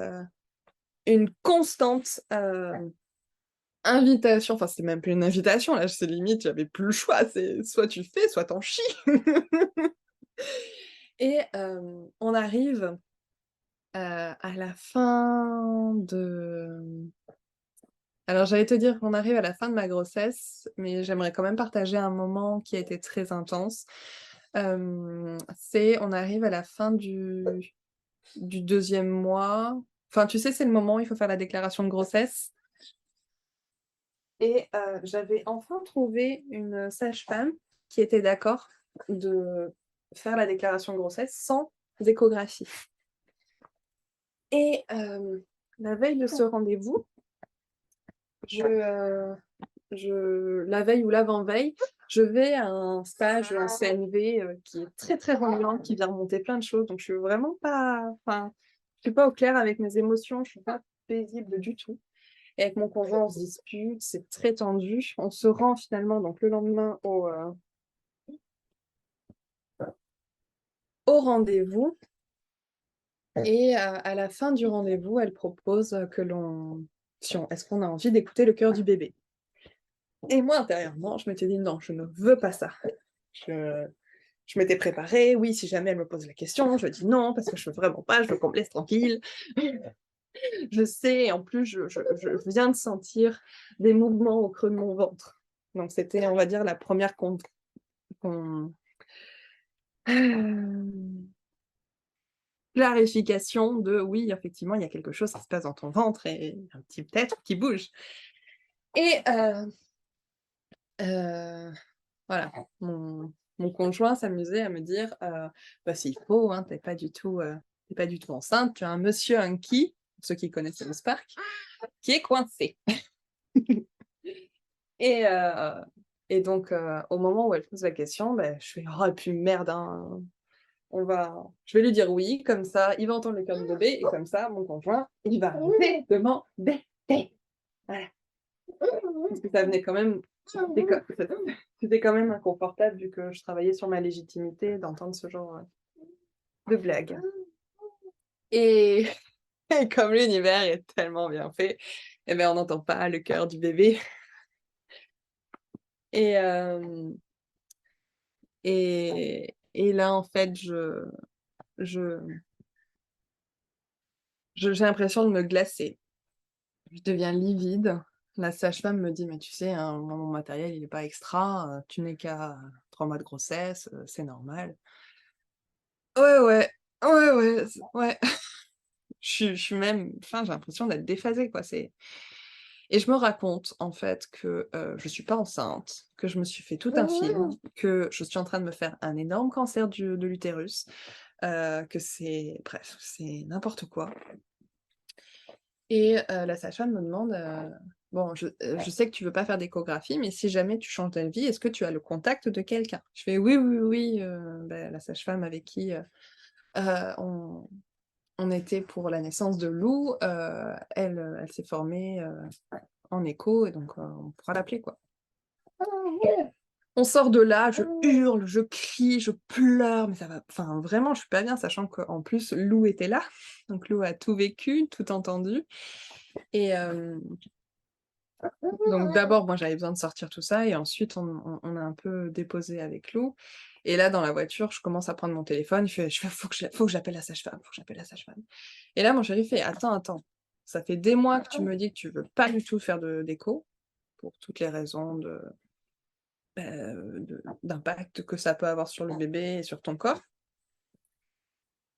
une constante, invitation, enfin, c'est même plus une invitation, là, c'est limite, j'avais plus le choix, c'est soit tu fais, soit tu en chies. Et on arrive à la fin de alors j'allais te dire qu'on arrive à la fin de ma grossesse, mais j'aimerais quand même partager un moment qui a été très intense. C'est on arrive à la fin du 2e mois. Enfin, tu sais, c'est le moment où il faut faire la déclaration de grossesse et j'avais enfin trouvé une sage-femme qui était d'accord de faire la déclaration de grossesse sans échographie et la veille de ce rendez-vous, la veille ou l'avant-veille, je vais à un stage en CNV, qui est très, très remuant, qui vient remonter plein de choses, donc je suis vraiment pas enfin, je suis pas au clair avec mes émotions, je suis pas paisible du tout et avec mon conjoint, on se dispute, c'est très tendu. On se rend finalement donc le lendemain au rendez-vous et à la fin du rendez-vous, elle propose, que l'on si on est-ce qu'on a envie d'écouter le cœur du bébé? Et moi, intérieurement, je m'étais dit: «Non, je ne veux pas ça». Je je m'étais préparée, oui, si jamais elle me pose la question, je dis: «Non» parce que je veux vraiment pas, je veux qu'on me laisse tranquille. Je sais, en plus, je viens de sentir des mouvements au creux de mon ventre. Donc c'était, on va dire, la première con hem, clarification de: «Oui, effectivement, il y a quelque chose qui se passe dans ton ventre et un petit être qui bouge» et heu voilà, mon conjoint s'amusait à me dire, «Bah, s'il faut, hein, tu pas du tout enceinte, tu as un monsieur Hunky», pour ceux qui connaissent le Spark, «qui est coincé» et donc au moment où elle pose la question, bah, je fais: «Oh et puis merde, hein, Je vais lui dire oui, comme ça, il va entendre le cœur du bébé, et comme ça, mon conjoint, il va arrêter de m'embêter. Voilà. Parce que ça venait quand même, c'était quand même inconfortable, vu que je travaillais sur ma légitimité, d'entendre ce genre de blague. Et, et comme l'univers est tellement bien fait, eh ben, on n'entend pas le cœur du bébé. Et, et là, en fait, je, j'ai l'impression de me glacer. Je deviens livide. La sage-femme me dit: «Mais tu sais, hein, moi, mon matériel, il est pas extra, tu n'es qu'à 3 mois de grossesse, c'est normal». Ouais, ouais, ouais, ouais, ouais. Je suis même enfin, j'ai l'impression d'être déphasée, quoi, et je me raconte, en fait, que, je suis pas enceinte, que je me suis fait tout un film, que je suis en train de me faire un énorme cancer de l'utérus, que c'est bref, c'est n'importe quoi. Et la sage-femme me demande, «Bon, je sais que tu veux pas faire d'échographie, mais si jamais tu changes d'avis, est-ce que tu as le contact de quelqu'un?» Je fais: «Oui, oui, oui», la sage-femme avec qui, on était pour la naissance de Lou, elle s'est formée, en écho, et donc on pourra l'appeler, quoi. On sort de là, je hurle, je crie, je pleure, mais ça va enfin vraiment je suis pas bien, sachant qu'en plus Lou était là. Donc Lou a tout vécu, tout entendu, et donc d'abord, moi, j'avais besoin de sortir tout ça, et ensuite on a un peu déposé avec Lou, et là, dans la voiture, je commence à prendre mon téléphone, je fais: «Faut que j'appelle la sage-femme, faut que j'appelle la sage-femme». Et là, mon chéri fait: «Attends, attends, ça fait des mois que tu me dis que tu veux pas du tout faire d'écho, pour toutes les raisons d'impact que ça peut avoir sur le bébé et sur ton corps,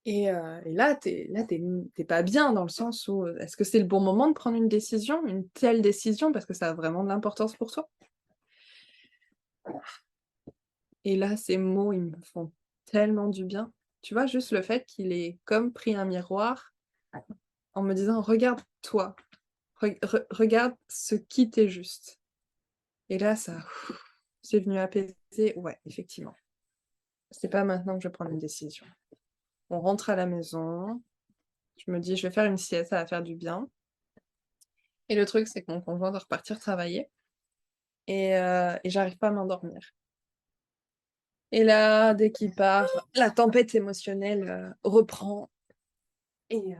et là, tu pas bien, dans le sens où, est-ce que c'est le bon moment de prendre une décision, une telle décision, parce que ça a vraiment de l'importance pour toi?» Et là, ces mots, ils me font tellement du bien. Tu vois, juste le fait qu'il ait comme pris un miroir en me disant: «Regarde-toi, regarde ce qui t'est juste». Et là, ça c'est venu apaiser. Ouais, effectivement, c'est pas maintenant que je vais prendre une décision. On rentre à la maison, je me dis: «Je vais faire une sieste, ça va faire du bien», et le truc, c'est que mon conjoint doit repartir travailler, et j'arrive pas à m'endormir. Et là, dès qu'il part, la tempête émotionnelle, reprend, et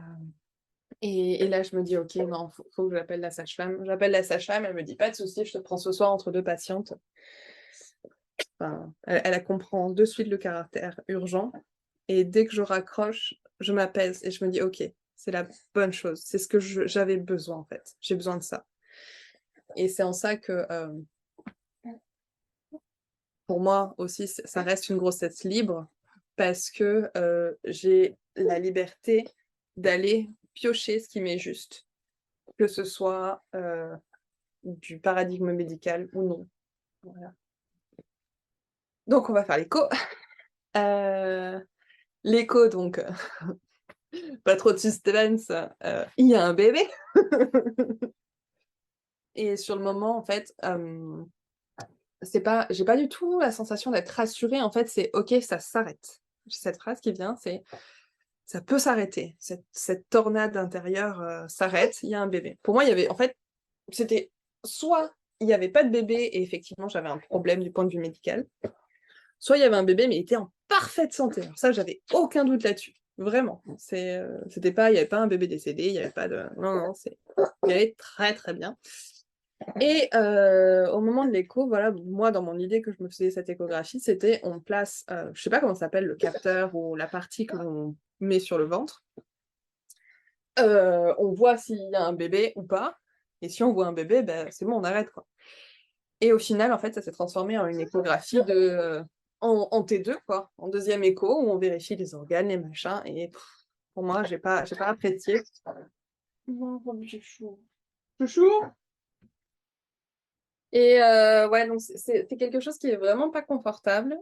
et là, je me dis: «OK, non, faut que j'appelle la sage-femme». J'appelle la sage-femme, elle me dit: «Pas de souci, je te prends ce soir entre 2 patientes». Enfin, elle comprend de suite le caractère urgent, et dès que je raccroche, je m'apaise et je me dis: «OK, c'est la bonne chose, c'est ce que j'avais besoin, en fait. J'ai besoin de ça». Et c'est en ça que, pour moi aussi, ça reste une grossesse libre, parce que, j'ai la liberté d'aller piocher ce qui m'est juste, que ce soit, du paradigme médical ou non. Voilà. Donc on va faire l'écho. Heu, L'écho, donc pas trop de suspense, il y a un bébé. Et sur le moment, en fait, c'est pas j'ai pas du tout la sensation d'être rassurée, en fait, c'est: «OK, ça s'arrête». J'ai cette phrase qui vient, c'est: «Ça peut s'arrêter, cette tornade intérieure, s'arrête, il y a un bébé». Pour moi, il y avait en fait, c'était soit il y avait pas de bébé et effectivement j'avais un problème du point de vue médical, soit il y avait un bébé mais il était en parfaite santé. Alors ça, j'avais aucun doute là-dessus, vraiment. C'était pas il y avait pas un bébé décédé, il y avait pas de non, non, il allait très, très bien. Et au moment de l'écho, voilà, moi, dans mon idée que je me faisais cette échographie, c'était on place, je sais pas comment ça s'appelle, le capteur ou la partie que l'on met sur le ventre. On voit s'il y a un bébé ou pas, et si on voit un bébé, ben c'est bon, on arrête, quoi. Et au final, en fait, ça s'est transformé en une échographie en T2, quoi, en deuxième écho, où on vérifie les organes, les machins, et pour moi, j'ai pas apprécié. Non, chouchou. Chouchou? Et ouais, donc c'est quelque chose qui est vraiment pas confortable,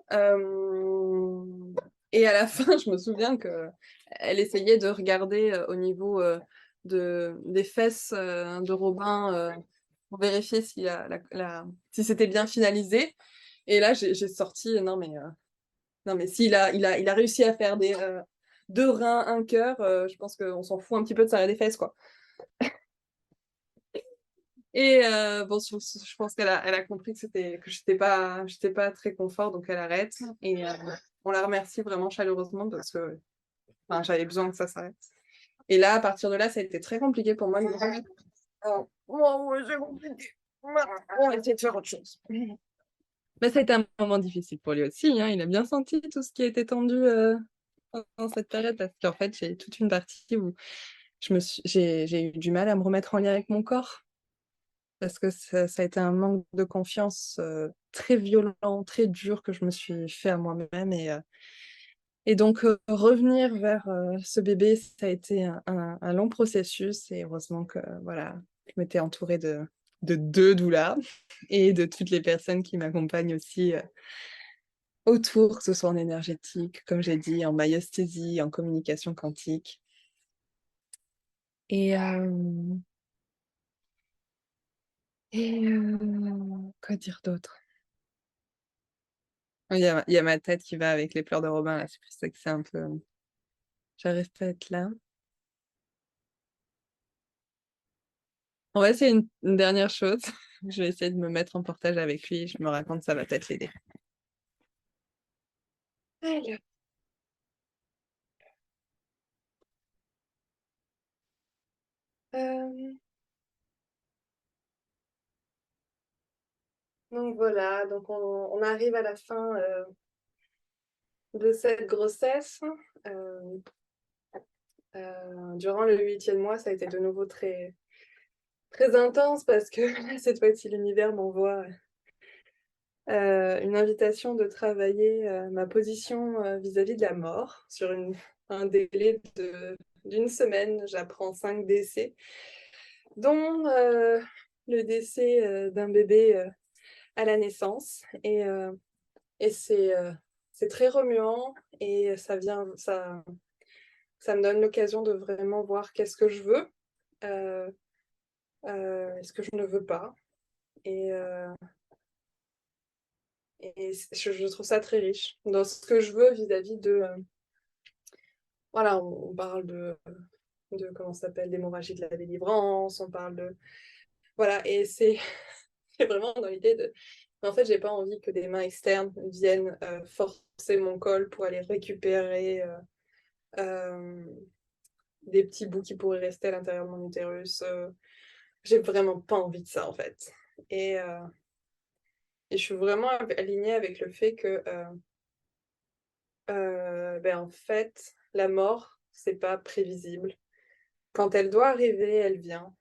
et à la fin, je me souviens qu'elle essayait de regarder, au niveau, des fesses, de Robin, pour vérifier si c'était bien finalisé, et là, j'ai sorti: «Non mais, Non, mais s'il il a réussi à faire des 2 reins, 1 cœur, je pense qu'on s'en fout un petit peu de serrer les fesses, quoi. Et bon, je pense qu'elle a compris que j'étais pas très confort, donc elle arrête. Et on la remercie vraiment chaleureusement parce que enfin, j'avais besoin que ça s'arrête. Et là, à partir de là, ça a été très compliqué pour moi de me remettre. Ouais, c'est compliqué. On va essayer de faire autre chose. Mais ça a été un moment difficile pour lui aussi, hein. Il a bien senti tout ce qui a été tendu pendant cette période parce qu'en fait, j'ai toute une partie où j'ai eu du mal à me remettre en lien avec mon corps parce que ça a été un manque de confiance très violent, très dur que je me suis fait à moi-même. Et donc, revenir vers ce bébé, ça a été un long processus et heureusement que voilà, je m'étais entourée de 2 doulas et de toutes les personnes qui m'accompagnent aussi autour, que ce soit en énergétique, comme j'ai dit, en myostésie, en communication quantique. Et quoi dire d'autre? Il y a ma tête qui va avec les pleurs de Robin là, c'est pour ça que c'est un peu j'arrive pas à être là. On va essayer une dernière chose. Je vais essayer de me mettre en portage avec lui, je me raconte, ça va peut-être l'aider. Alors, donc voilà, donc on arrive à la fin, de cette grossesse. Hem, Durant le 8e mois, ça a été de nouveau très très intense parce que là, cette fois-ci, l'univers m'envoie, une invitation de travailler, ma position, vis-à-vis de la mort sur un délai d'une semaine. J'apprends 5 décès, dont, le décès, d'un bébé, à la naissance et c'est très remuant et ça me donne l'occasion de vraiment voir qu'est-ce que je veux, heu et ce que je ne veux pas et heu et je trouve ça très riche dans ce que je veux vis-à-vis de, voilà, on parle de comment ça s'appelle? D'hémorragie de la délivrance, on parle de voilà et c'est c'est vraiment dans l'idée de en fait, j'ai pas envie que des mains externes viennent, forcer mon col pour aller récupérer, hem, des petits bouts qui pourraient rester à l'intérieur de mon utérus, j'ai vraiment pas envie de ça, en fait et heu et je suis vraiment alignée avec le fait que, en fait, la mort, c'est pas prévisible. Quand elle doit arriver, elle vient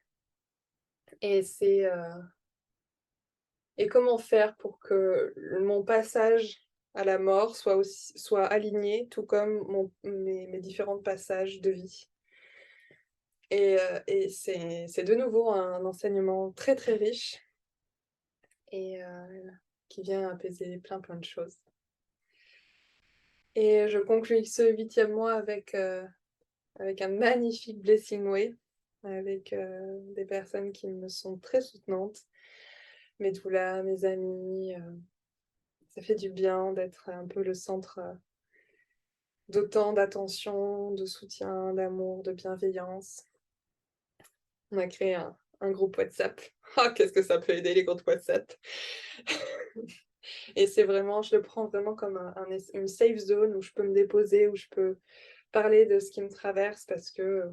et et comment faire pour que mon passage à la mort soit aligné, tout comme mes différents passages de vie et c'est de nouveau un enseignement très, très riche et qui vient apaiser plein, plein de choses et je conclus ce 8e mois avec un magnifique blessing way, avec, des personnes qui me sont très soutenantes, mes doulas, mes amis, ça fait du bien d'être un peu le centre, d'autant d'attention, de soutien, d'amour, de bienveillance. On a créé un groupe WhatsApp. Ah, qu'est-ce que ça peut aider les groupes WhatsApp! Et c'est vraiment je le prends vraiment comme une safe zone où je peux me déposer, où je peux parler de ce qui me traverse parce que,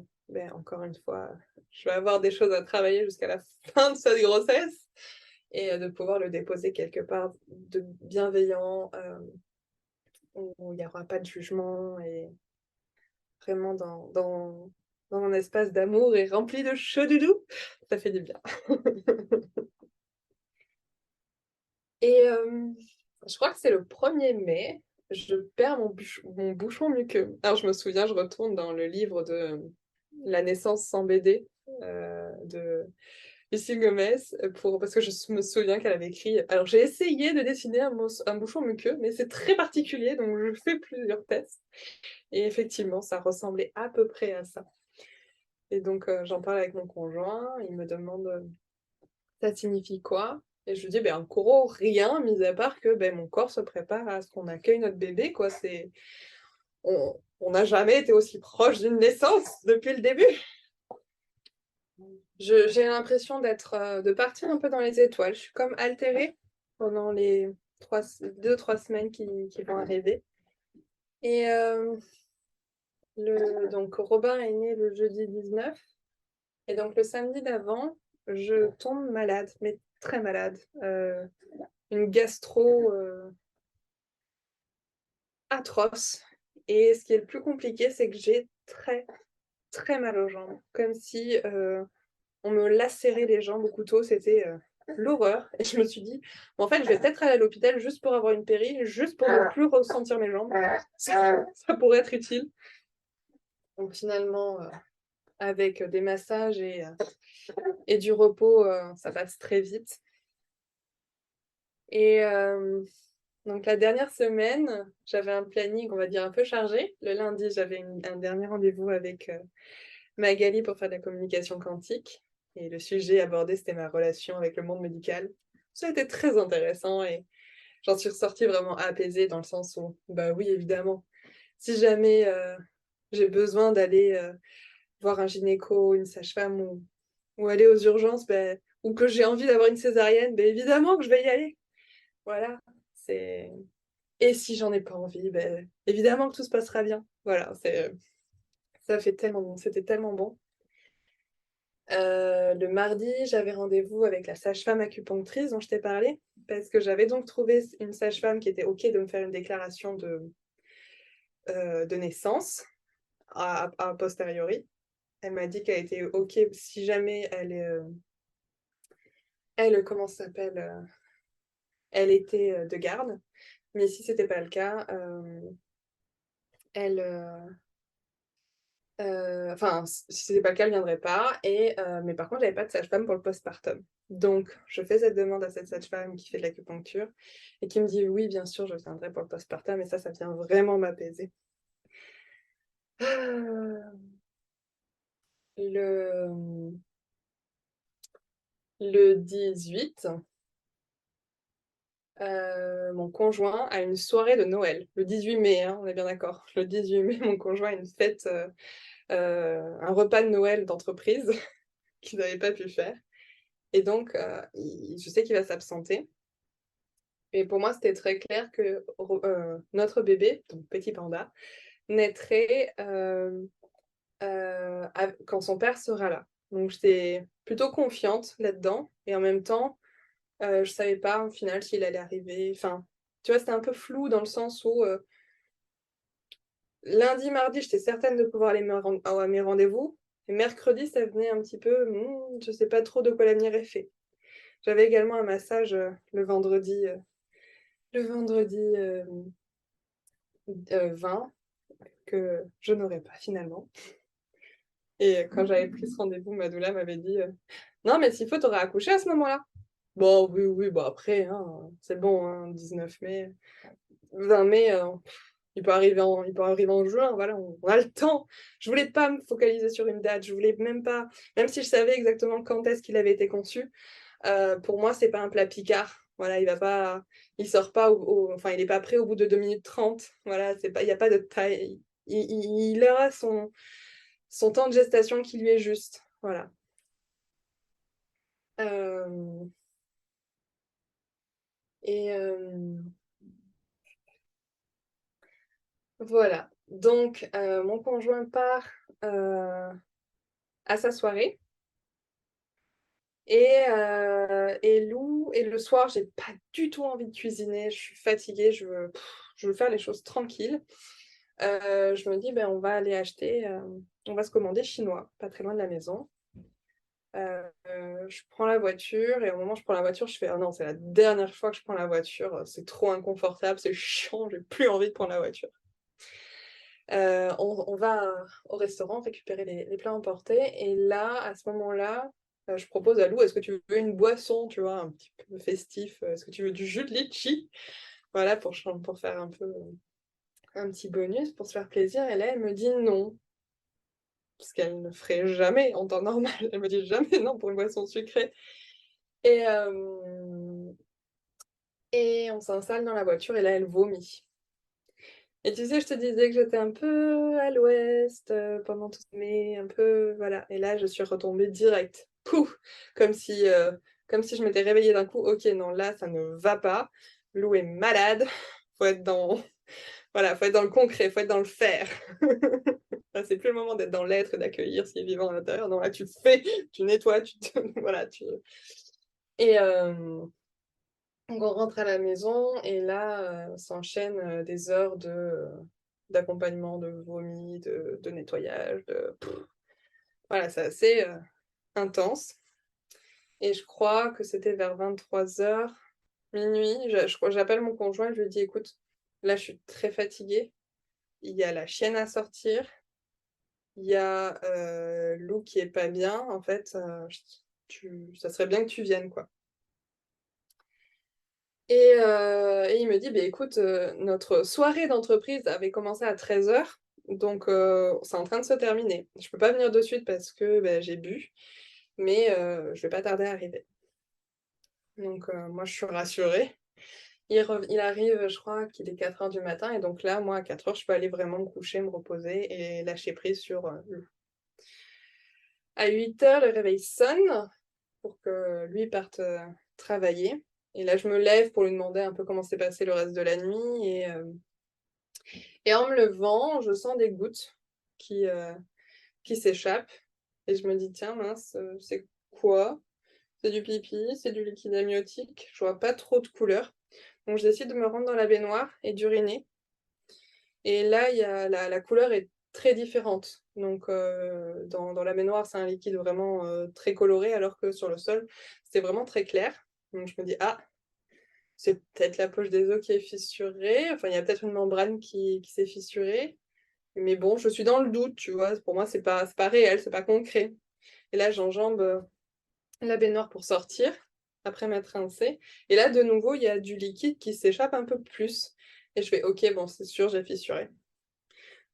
encore une fois, je vais avoir des choses à travailler jusqu'à la fin de cette grossesse et de pouvoir le déposer quelque part de bienveillant, où il y aura pas de jugement et vraiment dans un espace d'amour et rempli de chaud doudou, ça fait du bien. Et je crois que c'est le 1er mai, je perds mon bouchon muqueux. Alors je me souviens, je retourne dans le livre de La naissance sans BD, de Lucie Gomez, parce que me souviens qu'elle avait écrit alors j'ai essayé de dessiner un bouchon muqueux, mais c'est très particulier, donc je fais plusieurs tests et effectivement, ça ressemblait à peu près à ça. Et donc j'en parle avec mon conjoint, il me demande: «Ça signifie quoi?» Et je lui dis, en gros, rien, mis à part que mon corps se prépare à ce qu'on accueille notre bébé, quoi. On n'a jamais été aussi proche d'une naissance depuis le début. J'ai l'impression de partir un peu dans les étoiles. Je suis comme altérée pendant les 2-3 semaines qui vont arriver. Et donc Robin est né le jeudi 19. Et donc le samedi d'avant, je tombe malade, mais très malade. Une gastro atroce. Et ce qui est le plus compliqué, c'est que j'ai très, très mal aux jambes. Comme si on me lacérait les jambes au couteau, c'était l'horreur. Et je me suis dit, en fait, je vais peut-être aller à l'hôpital juste pour avoir une péri, juste pour ne plus ressentir mes jambes. Ça pourrait être utile. Donc finalement, avec des massages et du repos, ça passe très vite. Et donc la dernière semaine, j'avais un planning, on va dire, un peu chargé. Le lundi, j'avais un dernier rendez-vous avec Magali pour faire de la communication quantique. Et le sujet abordé, c'était ma relation avec le monde médical. Ça a été très intéressant et j'en suis ressortie vraiment apaisée dans le sens où, bah oui, évidemment, si jamais j'ai besoin d'aller voir un gynéco, une sage-femme ou aller aux urgences, ou que j'ai envie d'avoir une césarienne, évidemment que je vais y aller. Voilà, c'est... Et si j'en ai pas envie, évidemment que tout se passera bien. Voilà, ça fait tellement bon, c'était tellement bon. Le mardi, j'avais rendez-vous avec la sage-femme acupunctrice dont je t'ai parlé, parce que j'avais donc trouvé une sage-femme qui était OK de me faire une déclaration de naissance a posteriori. Elle m'a dit qu'elle était OK si jamais comment ça s'appelle elle était de garde. Mais si c'était pas le cas, elle... Enfin, si c'était pas le cas, elle viendrait pas. Mais par contre, j'avais pas de sage-femme pour le postpartum. Donc, je fais cette demande à cette sage-femme qui fait de l'acupuncture et qui me dit oui, bien sûr, je viendrai pour le postpartum. Et ça vient vraiment m'apaiser. Le 18, mon conjoint a une soirée de Noël. Le 18 mai, hein, on est bien d'accord. Le 18 mai, mon conjoint a une fête, un repas de Noël d'entreprise qu'il n'avait pas pu faire. Et donc, je sais qu'il va s'absenter. Et pour moi, c'était très clair que notre bébé, donc petit panda, naîtrait quand son père sera là. Donc, j'étais plutôt confiante là-dedans. Et en même temps, je savais pas, au final, s'il allait arriver. Enfin, tu vois, c'était un peu flou dans le sens où lundi, mardi, j'étais certaine de pouvoir aller à mes rendez-vous. Et mercredi, ça venait un petit peu, je sais pas trop de quoi l'avenir est fait. J'avais également un massage le vendredi 20 que je n'aurais pas finalement. Et quand j'avais pris ce rendez-vous, ma doula m'avait dit non, mais s'il faut, t'aurais accouché à ce moment-là. Bon, oui, bon après, hein, c'est bon, hein, 19 mai, 20 mai, il peut arriver en juin, voilà, on a le temps. Je voulais pas me focaliser sur une date, je voulais même pas, même si je savais exactement quand est-ce qu'il avait été conçu, pour moi, c'est pas un plat Picard. Voilà, il sort pas enfin, il est pas prêt au bout de 2 minutes 30. Voilà, il n'y a pas de taille. Il aura son temps de gestation qui lui est juste. Voilà. Et voilà. Donc, mon conjoint part à sa soirée. Et le soir, j'ai pas du tout envie de cuisiner. Je suis fatiguée. Je veux faire les choses tranquilles. Je me dis, on va aller acheter, on va se commander chinois, pas très loin de la maison. Je prends la voiture et au moment où je prends la voiture, je fais oh non, c'est la dernière fois que je prends la voiture, c'est trop inconfortable, c'est chiant, j'ai plus envie de prendre la voiture. On va au restaurant récupérer les plats emportés et là, à ce moment-là, je propose à Lou, est-ce que tu veux une boisson, tu vois, un petit peu festif, est-ce que tu veux du jus de litchi? Voilà, pour faire un peu un petit bonus, pour se faire plaisir. Et là, elle me dit non, parce qu'elle ne ferait jamais en temps normal. Elle me dit jamais non pour une boisson sucrée. Et Et on s'installe dans la voiture et là, elle vomit. Et tu sais, je te disais que j'étais un peu à l'ouest pendant tout mai, un peu, voilà. Et là, je suis retombée direct. Pouf! Comme si je m'étais réveillée d'un coup. Ok, non, là, ça ne va pas. Lou est malade. Faut être dans, voilà, faut être dans le concret, faut être dans le faire. Là, c'est plus le moment d'être dans l'être et d'accueillir ce qui est vivant à l'intérieur. Non, là, tu fais, tu nettoies, voilà, Et donc on rentre à la maison et là s'enchaînent des heures d'accompagnement, de vomi, de nettoyage, voilà, c'est assez intense. Et je crois que c'était vers 23h, minuit. J'appelle mon conjoint et je lui dis, écoute, là je suis très fatiguée. Il y a la chienne à sortir. Il y a Lou qui est pas bien. En fait, ça serait bien que tu viennes, quoi. Et il me dit, bah, écoute, notre soirée d'entreprise avait commencé à 13h, donc c'est en train de se terminer. Je peux pas venir de suite parce que bah, j'ai bu, mais je vais pas tarder à arriver. Donc moi, je suis rassurée. Il arrive, je crois qu'il est 4h du matin, et donc là, moi, à 4h, je peux aller vraiment me coucher, me reposer et lâcher prise sur lui. À 8h, le réveil sonne pour que lui parte travailler. Et là, je me lève pour lui demander un peu comment s'est passé le reste de la nuit. Et en me levant, je sens des gouttes qui s'échappent. Et je me dis, tiens, mince, c'est quoi? C'est du pipi, c'est du liquide amniotique. Je vois pas trop de couleur. Donc, je décide de me rendre dans la baignoire et d'uriner. Et là, la couleur est très différente. Donc, dans la baignoire, c'est un liquide vraiment très coloré, alors que sur le sol, c'est vraiment très clair. Donc, je me dis, ah, c'est peut-être la poche des os qui est fissurée. Enfin, il y a peut-être une membrane qui s'est fissurée. Mais bon, je suis dans le doute, tu vois. Pour moi, c'est pas réel, c'est pas concret. Et là, j'enjambe la baignoire pour sortir, après m'être rincée. Et là, de nouveau, il y a du liquide qui s'échappe un peu plus. Et je fais, ok, bon, c'est sûr, j'ai fissuré.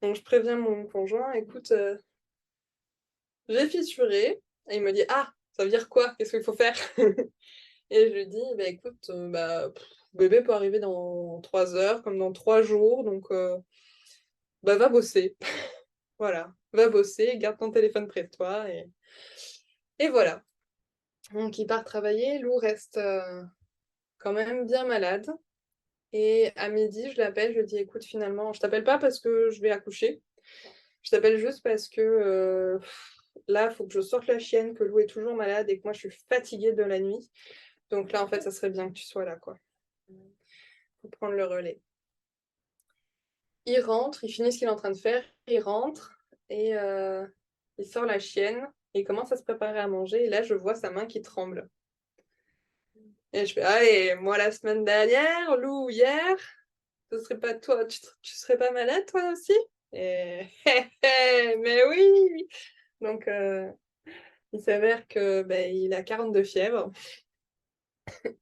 Donc, je préviens mon conjoint, écoute, j'ai fissuré. Et il me dit, ah, ça veut dire quoi? Qu'est-ce qu'il faut faire? Et je lui dis, bah écoute, bébé peut arriver dans 3 heures, comme dans 3 jours, donc bah va bosser. Voilà, va bosser, garde ton téléphone près de toi et voilà. Donc il part travailler, Lou reste quand même bien malade. Et à midi, je l'appelle, je lui dis écoute, finalement, je t'appelle pas parce que je vais accoucher. Je t'appelle juste parce que là, il faut que je sorte la chienne, que Lou est toujours malade et que moi je suis fatiguée de la nuit. Donc là, en fait, ça serait bien que tu sois là, quoi. Pour prendre le relais. Il rentre, il finit ce qu'il est en train de faire, il rentre et il sort la chienne et il commence à se préparer à manger. Et là, je vois sa main qui tremble. Et je fais, allez, moi la semaine dernière, Lou hier, ce serait pas toi, tu serais pas malade toi aussi? Et mais oui! Donc, il s'avère que il a 42 fièvres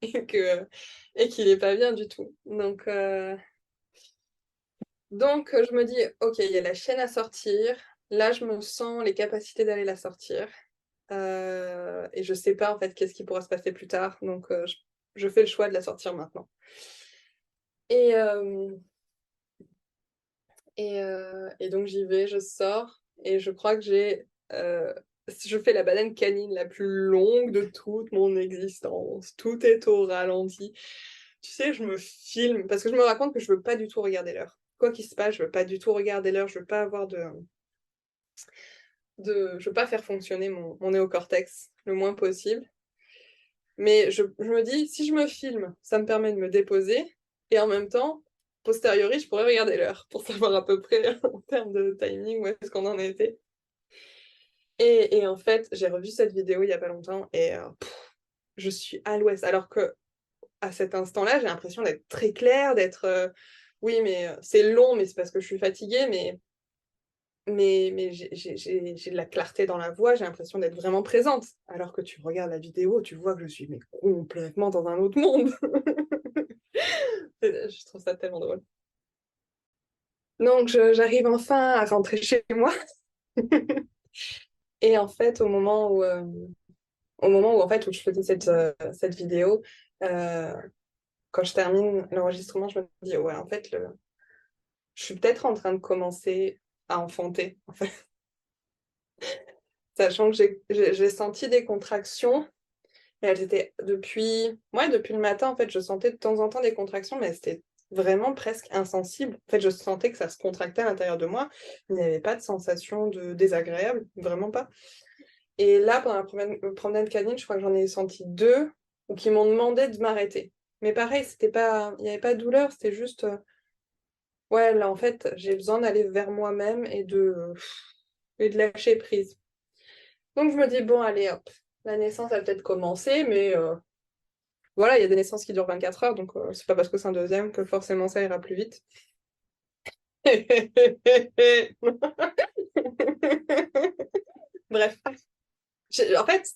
et qu'il est pas bien du tout. Donc, je me dis, ok, il y a la chaîne à sortir. Là, je me sens les capacités d'aller la sortir. Et je sais pas en fait qu'est-ce qui pourra se passer plus tard. Donc, je fais le choix de la sortir maintenant. Et, et donc j'y vais, je sors, et je crois que je fais la baleine canine la plus longue de toute mon existence. Tout est au ralenti. Tu sais, je me filme, parce que je me raconte que je veux pas du tout regarder l'heure. Quoi qu'il se passe, je veux pas du tout regarder l'heure, je veux pas avoir je veux pas faire fonctionner mon néocortex le moins possible. Mais je me dis, si je me filme, ça me permet de me déposer, et en même temps, posteriori, je pourrais regarder l'heure pour savoir à peu près en termes de timing où est-ce qu'on en était. Et en fait, j'ai revu cette vidéo il y a pas longtemps et je suis à l'ouest. Alors que à cet instant-là, j'ai l'impression d'être très claire, d'être oui, mais c'est long, mais c'est parce que je suis fatiguée, mais j'ai de la clarté dans la voix, j'ai l'impression d'être vraiment présente. Alors que tu regardes la vidéo, tu vois que je suis mais complètement dans un autre monde. Je trouve ça tellement drôle. Donc j'arrive enfin à rentrer chez moi. Et en fait, au moment où en fait où je faisais cette vidéo, euh, quand je termine l'enregistrement, je me dis, ouais, en fait, je suis peut-être en train de commencer à enfanter, en fait. Sachant que j'ai senti des contractions, et elles étaient depuis le matin, en fait, je sentais de temps en temps des contractions, mais c'était vraiment presque insensible. En fait, je sentais que ça se contractait à l'intérieur de moi. Il n'y avait pas de sensation désagréable, vraiment pas. Et là, pendant la promenade canine, je crois que j'en ai senti 2 ou qui m'ont demandé de m'arrêter. Mais pareil, il n'y avait pas de douleur, c'était juste, ouais, là, en fait, j'ai besoin d'aller vers moi-même et de lâcher prise. Donc, je me dis, bon, allez, hop, la naissance a peut-être commencé, mais voilà, il y a des naissances qui durent 24 heures, donc c'est pas parce que c'est un deuxième que forcément ça ira plus vite. Bref. En fait,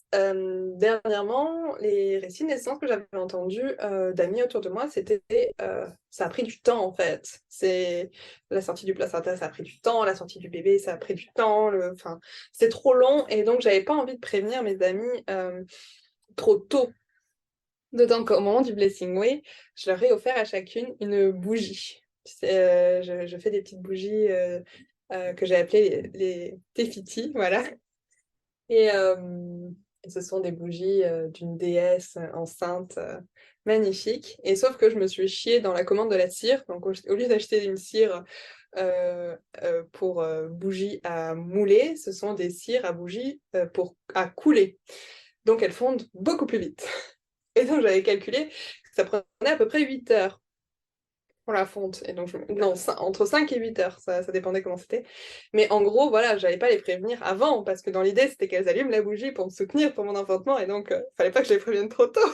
dernièrement, les récits de naissance que j'avais entendus d'amis autour de moi, c'était ça a pris du temps en fait. C'est la sortie du placenta, ça a pris du temps, la sortie du bébé, ça a pris du temps. Enfin, c'est trop long et donc j'avais pas envie de prévenir mes amis trop tôt. D'autant qu'au moment du Blessing Way, je leur ai offert à chacune une bougie. Je fais des petites bougies que j'ai appelées les Tefiti, voilà. Et ce sont des bougies d'une déesse enceinte magnifique. Et sauf que je me suis chiée dans la commande de la cire. Donc au lieu d'acheter une cire pour bougies à mouler, ce sont des cires à bougies à couler. Donc elles fondent beaucoup plus vite. Et donc j'avais calculé que ça prenait à peu près 8 heures pour la fonte. Et donc, non, entre 5 et 8 heures, ça dépendait comment c'était. Mais en gros, voilà, j'allais pas les prévenir avant, parce que dans l'idée, c'était qu'elles allument la bougie pour me soutenir pour mon enfantement, et donc, fallait pas que je les prévienne trop tôt.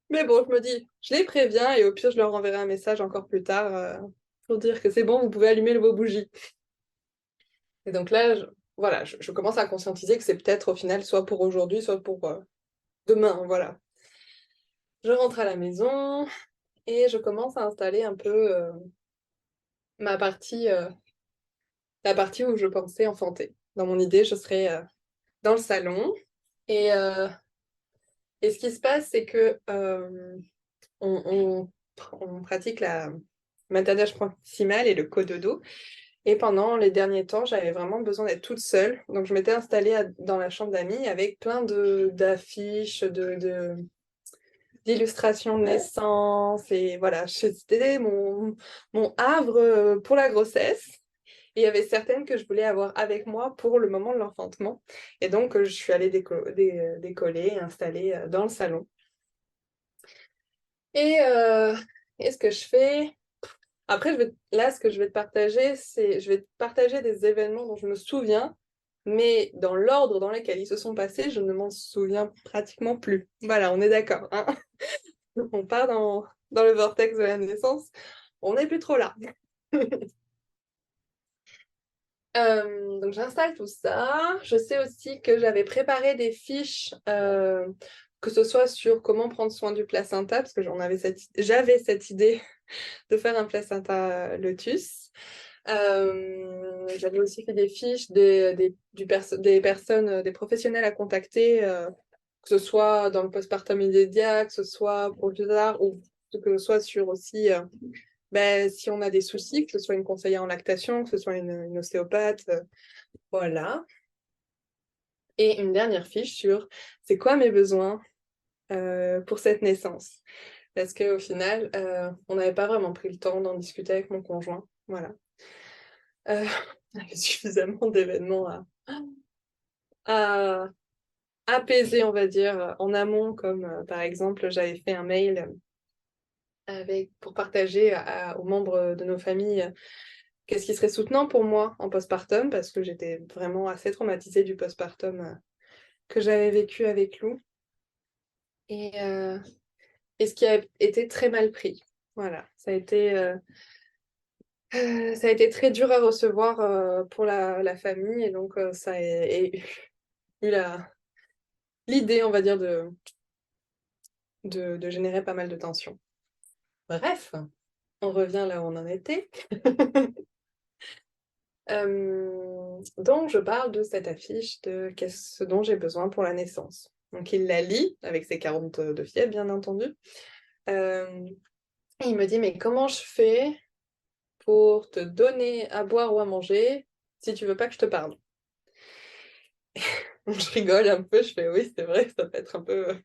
Mais bon, je me dis, je les préviens, et au pire, je leur enverrai un message encore plus tard pour dire que c'est bon, vous pouvez allumer vos bougies. Et donc là, voilà, je commence à conscientiser que c'est peut-être au final soit pour aujourd'hui, soit pour demain, voilà. Je rentre à la maison, et je commence à installer un peu ma partie... la partie où je pensais enfanter. Dans mon idée, je serais dans le salon. Et, euh, et ce qui se passe, c'est que on, on pratique la maternage proximale et le cododo. Et pendant les derniers temps, j'avais vraiment besoin d'être toute seule. Donc, je m'étais installée dans la chambre d'amis avec plein d'affiches, d'illustrations de naissance. Et voilà, c'était mon havre pour la grossesse. Et il y avait certaines que je voulais avoir avec moi pour le moment de l'enfantement. Et donc, je suis allée décoller et installer dans le salon. Et, et ce que je fais... Après, là, ce que je vais te partager, je vais te partager des événements dont je me souviens, mais dans l'ordre dans lequel ils se sont passés, je ne m'en souviens pratiquement plus. Voilà, on est d'accord, hein. On part dans le vortex de la naissance. On n'est plus trop là. Donc j'installe tout ça. Je sais aussi que j'avais préparé des fiches, que ce soit sur comment prendre soin du placenta, parce que j'avais cette idée de faire un placenta lotus. J'avais aussi fait des fiches des personnes, des professionnels à contacter, que ce soit dans le postpartum immédiat, que ce soit pour plus tard, ou que ce soit sur aussi si on a des soucis, que ce soit une conseillère en lactation, que ce soit une ostéopathe, voilà. Et une dernière fiche sur c'est quoi mes besoins pour cette naissance. Parce qu'au final, on n'avait pas vraiment pris le temps d'en discuter avec mon conjoint. Voilà. On avait suffisamment d'événements à apaiser, on va dire, en amont, comme par exemple, j'avais fait un mail pour partager aux membres de nos familles qu'est-ce qui serait soutenant pour moi en postpartum, parce que j'étais vraiment assez traumatisée du postpartum que j'avais vécu avec Lou. Et ce qui a été très mal pris. Voilà, ça a été très dur à recevoir pour la famille, et donc ça a eu l'idée, on va dire, de générer pas mal de tensions. Bref, on revient là où on en était. Donc, je parle de cette affiche de ce dont j'ai besoin pour la naissance. Donc, il la lit avec ses 40 de fièvre, bien entendu. Et il me dit, mais comment je fais pour te donner à boire ou à manger si tu veux pas que je te parle? Je rigole un peu, je fais oui, c'est vrai, ça peut être un peu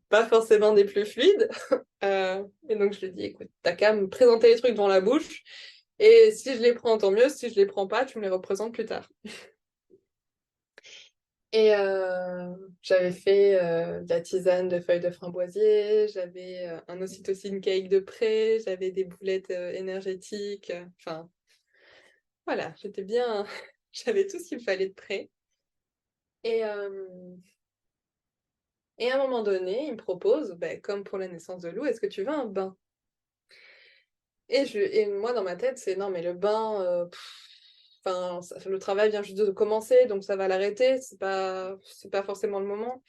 pas forcément des plus fluides. Et donc je lui dis, écoute, t'as qu'à me présenter les trucs devant la bouche, et si je les prends, tant mieux, si je les prends pas, tu me les représentes plus tard. Et j'avais fait de la tisane de feuilles de framboisier, j'avais un ocytocine cake de près, j'avais des boulettes énergétiques, enfin voilà, j'étais bien, j'avais tout ce qu'il me fallait de près. Et, et à un moment donné, il me propose, ben, comme pour la naissance de Lou, est-ce que tu veux un bain? Et moi, dans ma tête, c'est non, mais le bain, enfin, le travail vient juste de commencer, donc ça va l'arrêter, c'est pas forcément le moment.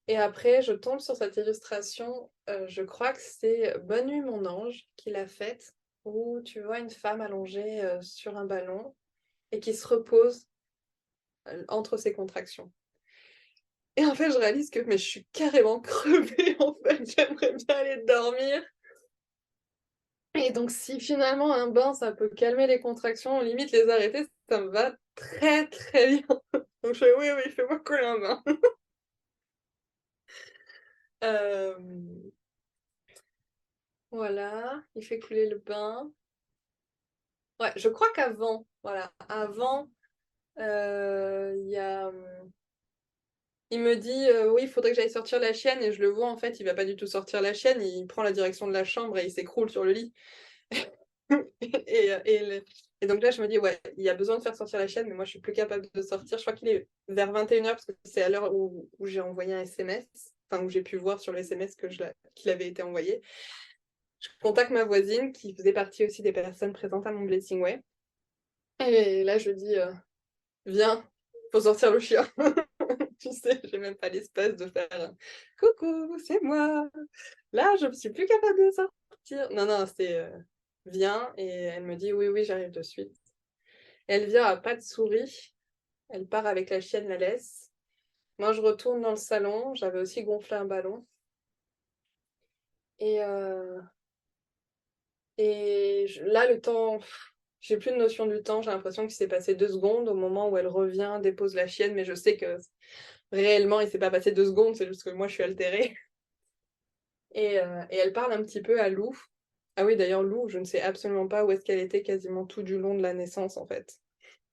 Et après, je tombe sur cette illustration, je crois que c'est Bonne nuit, mon ange, qui l'a faite, où tu vois une femme allongée sur un ballon et qui se repose entre ses contractions. Et en fait, je réalise que mais je suis carrément crevée, en fait, j'aimerais bien aller dormir. Et donc, si finalement un bain, ça peut calmer les contractions, limite les arrêter, ça me va très très bien. Donc, je fais oui, oui, fais-moi couler un bain. Euh, voilà, il fait couler le bain. Ouais, je crois qu'avant, voilà, avant, il y a, il me dit oui, il faudrait que j'aille sortir la chienne et je le vois en fait, il va pas du tout sortir la chienne, il prend la direction de la chambre et il s'écroule sur le lit. Et donc là, je me dis, ouais, il y a besoin de faire sortir la chienne, mais moi, je suis plus capable de sortir. Je crois qu'il est vers 21h, parce que c'est à l'heure où j'ai envoyé un SMS, enfin, où j'ai pu voir sur le SMS qu'il avait été envoyé. Je contacte ma voisine, qui faisait partie aussi des personnes présentes à mon Blessing Way. Et là, je dis, viens, faut sortir le chien. Tu sais, j'ai même pas l'espace de faire coucou, c'est moi. Là, je ne suis plus capable de sortir. Non, non, c'est viens. Et elle me dit oui, oui, j'arrive de suite. Elle vient à pas de souris. Elle part avec la chienne, la laisse. Moi, je retourne dans le salon. J'avais aussi gonflé un ballon. Et, là, le temps, j'ai plus de notion du temps. J'ai l'impression qu'il s'est passé 2 secondes au moment où elle revient, dépose la chienne. Mais je sais que réellement, il s'est pas passé 2 secondes. C'est juste que moi, je suis altérée. Et elle parle un petit peu à Lou. Ah oui, d'ailleurs, Lou, je ne sais absolument pas où est-ce qu'elle était quasiment tout du long de la naissance, en fait.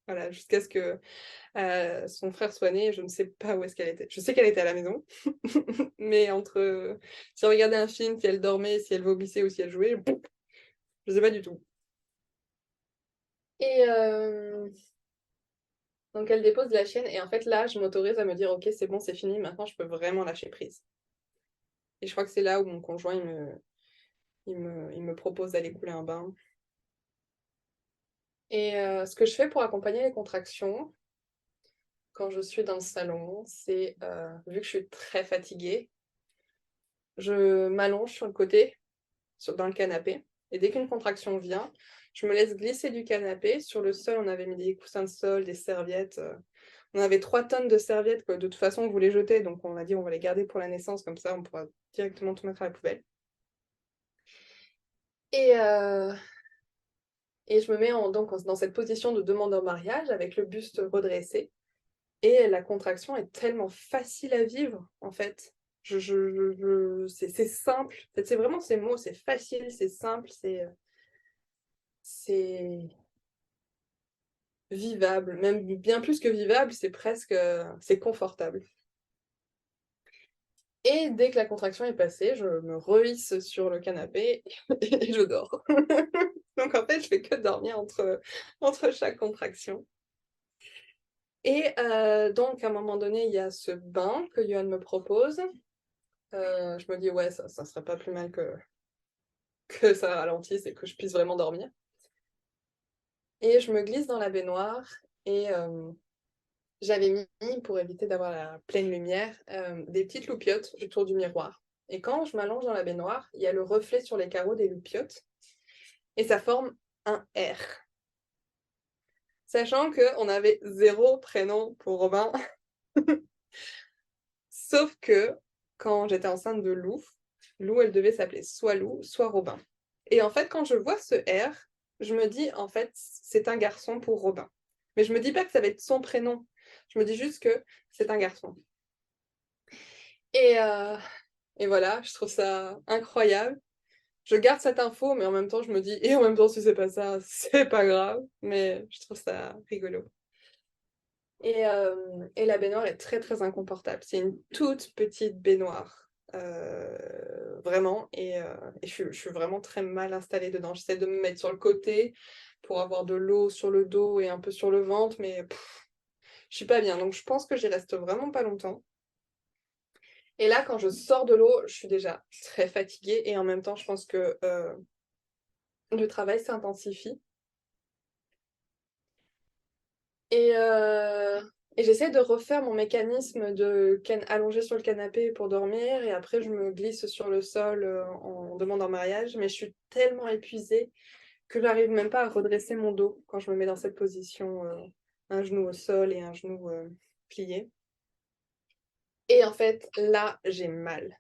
Voilà, jusqu'à ce que son frère soit né, je ne sais pas où est-ce qu'elle était. Je sais qu'elle était à la maison, mais entre si elle regardait un film, si elle dormait, si elle vomissait ou si elle jouait, je ne sais pas du tout. Et donc elle dépose la chienne, et en fait là, je m'autorise à me dire, ok, c'est bon, c'est fini, maintenant je peux vraiment lâcher prise. Et je crois que c'est là où mon conjoint, il me propose d'aller couler un bain. Et ce que je fais pour accompagner les contractions, quand je suis dans le salon, c'est, vu que je suis très fatiguée, je m'allonge sur le côté, dans le canapé, et dès qu'une contraction vient, je me laisse glisser du canapé. Sur le sol, on avait mis des coussins de sol, des serviettes. On avait 3 tonnes de serviettes, quoi. De toute façon, on voulait jeter, donc on a dit on va les garder pour la naissance, comme ça on pourra directement tout mettre à la poubelle. Et, je me mets donc dans cette position de demande en mariage, avec le buste redressé. Et la contraction est tellement facile à vivre, en fait. C'est simple. En fait, c'est vraiment ces mots, c'est facile, c'est simple, c'est vivable. Même bien plus que vivable, c'est presque, c'est confortable. Et dès que la contraction est passée, je me rehisse sur le canapé et je dors. Donc en fait, je fais que dormir entre chaque contraction. Et donc, à un moment donné, il y a ce bain que Yoann me propose. Je me dis, ouais, ça serait pas plus mal que ça ralentisse et que je puisse vraiment dormir. Et je me glisse dans la baignoire et j'avais mis, pour éviter d'avoir la pleine lumière, des petites loupiottes autour du miroir. Et quand je m'allonge dans la baignoire, il y a le reflet sur les carreaux des loupiottes et ça forme un R. Sachant qu'on avait 0 prénom pour Robin. Sauf que quand j'étais enceinte de Lou, Lou, elle devait s'appeler soit Lou, soit Robin. Et en fait, quand je vois ce R, je me dis, en fait, c'est un garçon pour Robin. Mais je me dis pas que ça va être son prénom. Je me dis juste que c'est un garçon. Et, euh, et voilà, je trouve ça incroyable. Je garde cette info, mais en même temps, je me dis, et en même temps, si c'est pas ça, c'est pas grave. Mais je trouve ça rigolo. Et la baignoire est très très inconfortable. C'est une toute petite baignoire. Vraiment. Et je suis vraiment très mal installée dedans. J'essaie de me mettre sur le côté pour avoir de l'eau sur le dos et un peu sur le ventre, mais je suis pas bien. Donc je pense que j'y reste vraiment pas longtemps. Et là, quand je sors de l'eau, je suis déjà très fatiguée et en même temps, je pense que le travail s'intensifie. Et, euh, et j'essaie de refaire mon mécanisme de allongé sur le canapé pour dormir, et après je me glisse sur le sol en demande en mariage, mais je suis tellement épuisée que j'arrive même pas à redresser mon dos quand je me mets dans cette position, un genou au sol et un genou plié. Et en fait, là, j'ai mal.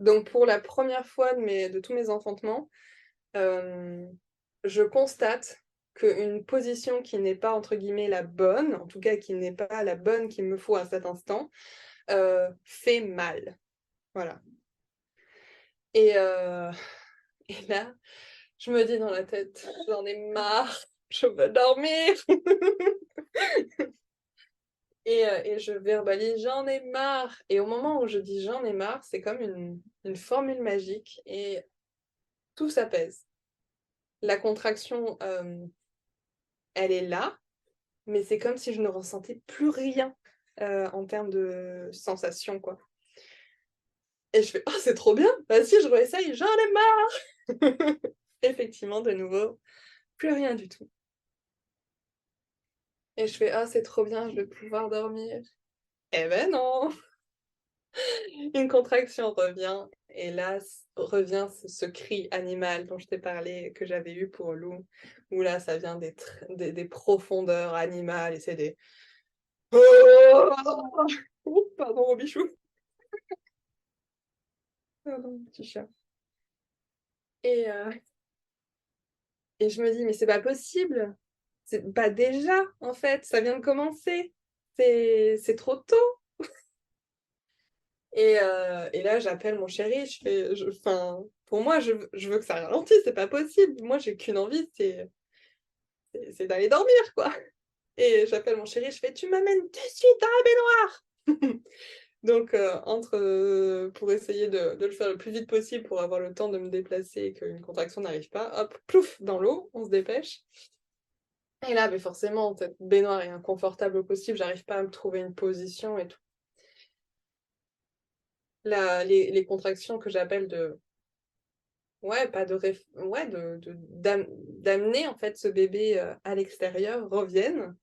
Donc pour la première fois de tous mes enfantements, euh, je constate qu'une position qui n'est pas, entre guillemets, la bonne, en tout cas qui n'est pas la bonne qu'il me faut à cet instant, fait mal. Voilà. Et, euh, et là, je me dis dans la tête, j'en ai marre, je veux dormir. Et je verbalise, j'en ai marre. Et au moment où je dis j'en ai marre, c'est comme une formule magique et tout s'apaise. La contraction, elle est là, mais c'est comme si je ne ressentais plus rien en termes de sensation, quoi. Et je fais, oh, c'est trop bien, vas-y, je réessaye, j'en ai marre. Effectivement, de nouveau, plus rien du tout. Et je fais, ah, c'est trop bien, je vais pouvoir dormir. Eh ben non, une contraction revient, et là revient ce cri animal dont je t'ai parlé, que j'avais eu pour Lou, où là, ça vient des profondeurs animales, et c'est des... Oh, pardon, Robichou. Pardon, petit chat. Et, euh, et je me dis, mais c'est pas possible. C'est pas déjà, en fait, ça vient de commencer. C'est trop tôt. Et là, j'appelle mon chéri, enfin, pour moi, je veux que ça ralentisse, c'est pas possible. Moi, j'ai qu'une envie, c'est d'aller dormir, quoi. Et j'appelle mon chéri, je fais, tu m'amènes tout de suite dans la baignoire. Donc, pour essayer de le faire le plus vite possible pour avoir le temps de me déplacer et qu'une contraction n'arrive pas, hop, plouf, dans l'eau, on se dépêche. Et là, mais forcément, cette baignoire est inconfortable au possible, j'arrive pas à me trouver une position et tout. Les contractions que j'appelle de... Ouais, pas de... Ouais, d'amener en fait ce bébé à l'extérieur reviennent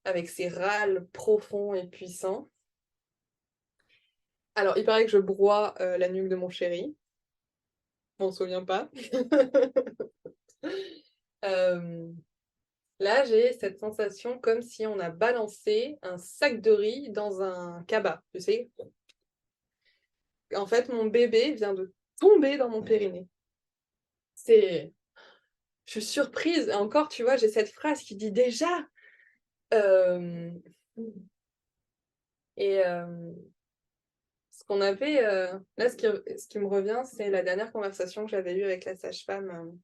avec ses râles profonds et puissants. Alors, il paraît que je broie la nuque de mon chéri. On se souvient pas. Euh, Là, j'ai cette sensation comme si on a balancé un sac de riz dans un cabas, tu sais. En fait, mon bébé vient de tomber dans mon périnée. C'est... Je suis surprise. Et encore, tu vois, j'ai cette phrase qui dit déjà. Euh, Et ce qu'on avait... Là, ce qui me revient, c'est la dernière conversation que j'avais eue avec la sage-femme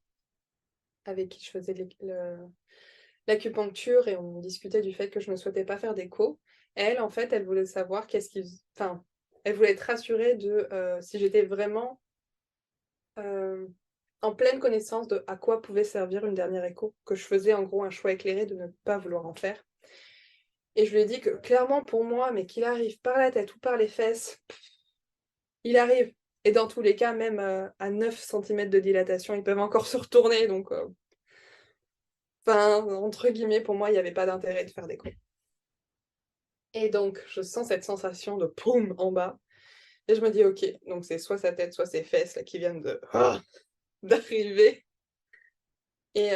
avec qui je faisais l'acupuncture, et on discutait du fait que je ne souhaitais pas faire d'écho. Elle, en fait, elle voulait savoir Enfin, elle voulait être rassurée de si j'étais vraiment euh, en pleine connaissance de à quoi pouvait servir une dernière écho, que je faisais en gros un choix éclairé de ne pas vouloir en faire. Et je lui ai dit que clairement pour moi, mais qu'il arrive par la tête ou par les fesses, il arrive. Et dans tous les cas, même à 9 cm de dilatation, ils peuvent encore se retourner. Donc, enfin, entre guillemets, pour moi, il n'y avait pas d'intérêt de faire d'écho. Et donc, je sens cette sensation de poum en bas. Et je me dis, ok, donc c'est soit sa tête, soit ses fesses là, qui viennent d'arriver. Et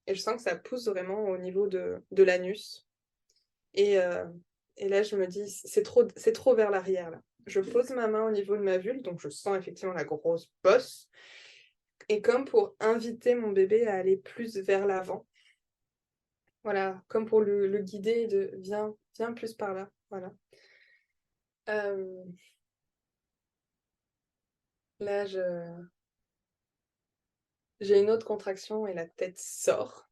je sens que ça pousse vraiment au niveau de l'anus. Et, euh, et là, je me dis, c'est trop vers l'arrière, là. je pose ma main au niveau de ma vulve, donc je sens effectivement la grosse bosse. Et comme pour inviter mon bébé à aller plus vers l'avant. Voilà, comme pour le guider de viens plus par là. Voilà. Là, j'ai une autre contraction et la tête sort.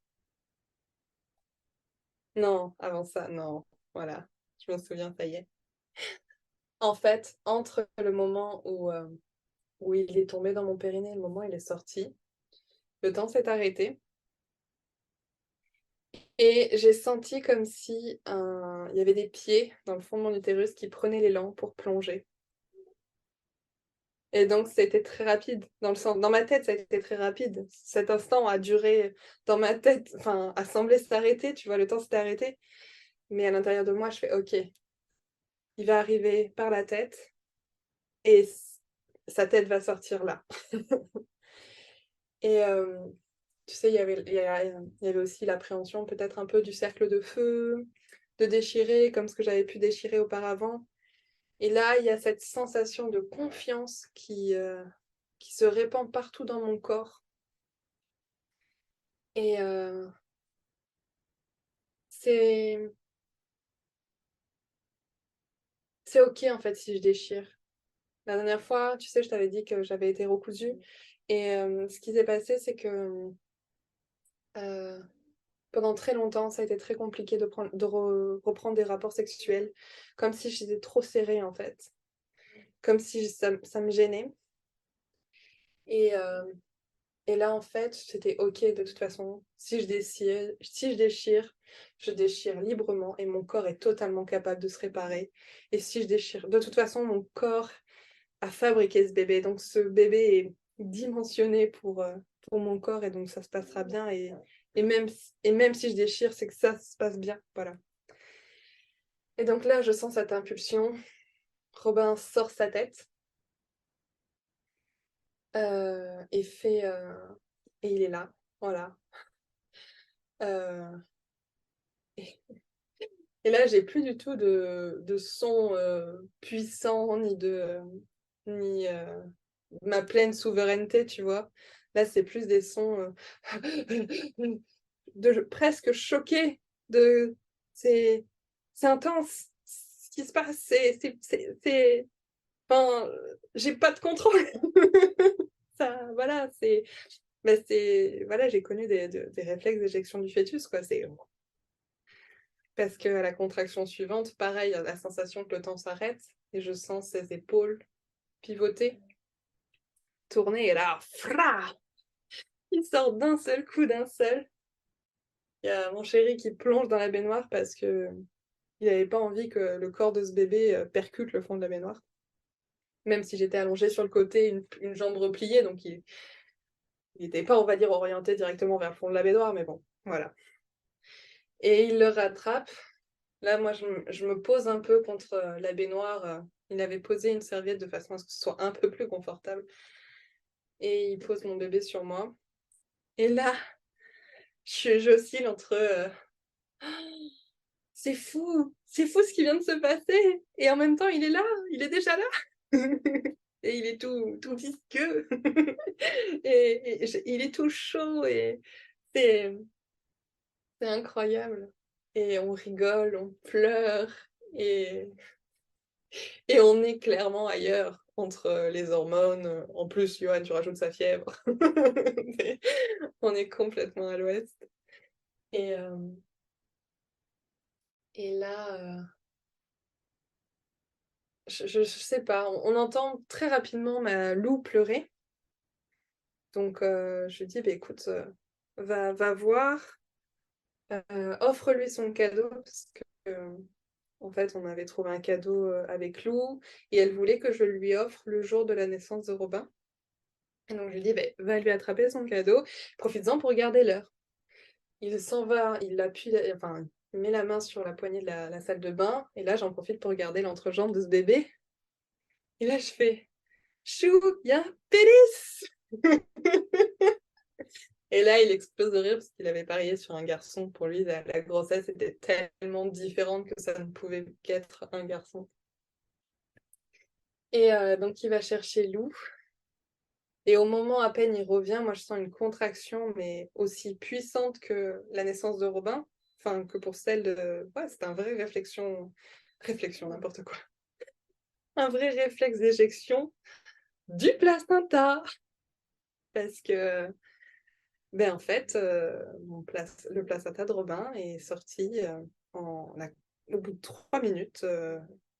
Non, avant ça, non. Voilà, je m'en souviens, ça y est. En fait, entre le moment où il est tombé dans mon périnée et le moment où il est sorti, le temps s'est arrêté. Et j'ai senti comme si il y avait des pieds dans le fond de mon utérus qui prenaient l'élan pour plonger. Et donc, c'était très rapide. Dans ma tête, ça a été très rapide. Cet instant a duré dans ma tête, enfin, a semblé s'arrêter, tu vois, le temps s'était arrêté. Mais à l'intérieur de moi, je fais OK, il va arriver par la tête et sa tête va sortir là. Et tu sais, il y avait aussi l'appréhension peut-être un peu du cercle de feu, de déchirer comme ce que j'avais pu déchirer auparavant. Et là, il y a cette sensation de confiance qui se répand partout dans mon corps. Et c'est OK en fait si je déchire. La dernière fois, tu sais, je t'avais dit que j'avais été recousue. Et ce qui s'est passé, c'est que pendant très longtemps, ça a été très compliqué de reprendre des rapports sexuels, comme si j'étais trop serrée en fait, comme si ça me gênait. Et, et là, en fait, c'était OK de toute façon. Je déchire librement et mon corps est totalement capable de se réparer. Et si je déchire, de toute façon, mon corps a fabriqué ce bébé. Donc, ce bébé est dimensionné pour mon corps et donc ça se passera bien. Et même si je déchire, c'est que ça se passe bien. Voilà. Et donc là, je sens cette impulsion. Robin sort sa tête et fait. Et il est là. Voilà. Euh, et, et là, j'ai plus du tout de son puissant, ni ma pleine souveraineté, tu vois. Là, c'est plus des sons presque choqués. C'est intense ce qui se passe. Enfin, j'ai pas de contrôle. Ça, voilà, voilà, j'ai connu des réflexes d'éjection du fœtus, quoi. C'est parce que à la contraction suivante, pareil, la sensation que le temps s'arrête et je sens ses épaules pivoter, tourner et là, fra, il sort d'un seul coup, d'un seul. Il y a mon chéri qui plonge dans la baignoire parce que il n'avait pas envie que le corps de ce bébé percute le fond de la baignoire. Même si j'étais allongée sur le côté, une jambe repliée, donc il n'était pas, on va dire, orienté directement vers le fond de la baignoire, mais bon, voilà. Et il le rattrape. Là, moi, je me pose un peu contre la baignoire. Il avait posé une serviette de façon à ce que ce soit un peu plus confortable. Et il pose mon bébé sur moi. Et là, j'oscille entre c'est fou ce qui vient de se passer. Et en même temps, il est là, il est déjà là. Et il est tout visqueux. Il est tout chaud. Et c'est incroyable. Et on rigole, on pleure. Et, et on est clairement ailleurs entre les hormones. En plus, Johan, tu rajoutes sa fièvre. On est complètement à l'ouest. Et, euh, et là, je sais pas, on entend très rapidement ma Lou pleurer. Donc je lui dis, bah, écoute, va voir, offre-lui son cadeau, parce que en fait, on avait trouvé un cadeau avec Lou, et elle voulait que je lui offre le jour de la naissance de Robin. Et donc je lui dis, bah, va lui attraper son cadeau, profites-en pour regarder l'heure. Il s'en va, enfin, il met la main sur la poignée de la salle de bain, et là j'en profite pour regarder l'entrejambe de ce bébé. Et là je fais, chou, il y a un pénis. Et là, il explose de rire parce qu'il avait parié sur un garçon. Pour lui, la grossesse était tellement différente que ça ne pouvait qu'être un garçon. Et donc, il va chercher Lou. Et au moment à peine il revient, moi, je sens une contraction, mais aussi puissante que la naissance de Robin. Enfin, que pour celle de... Ouais, c'est un vrai réflexion... Réflexion, n'importe quoi. Un vrai réflexe d'éjection du placenta. Parce que, ben en fait, le placenta de Robin est sorti au bout de 3 minutes,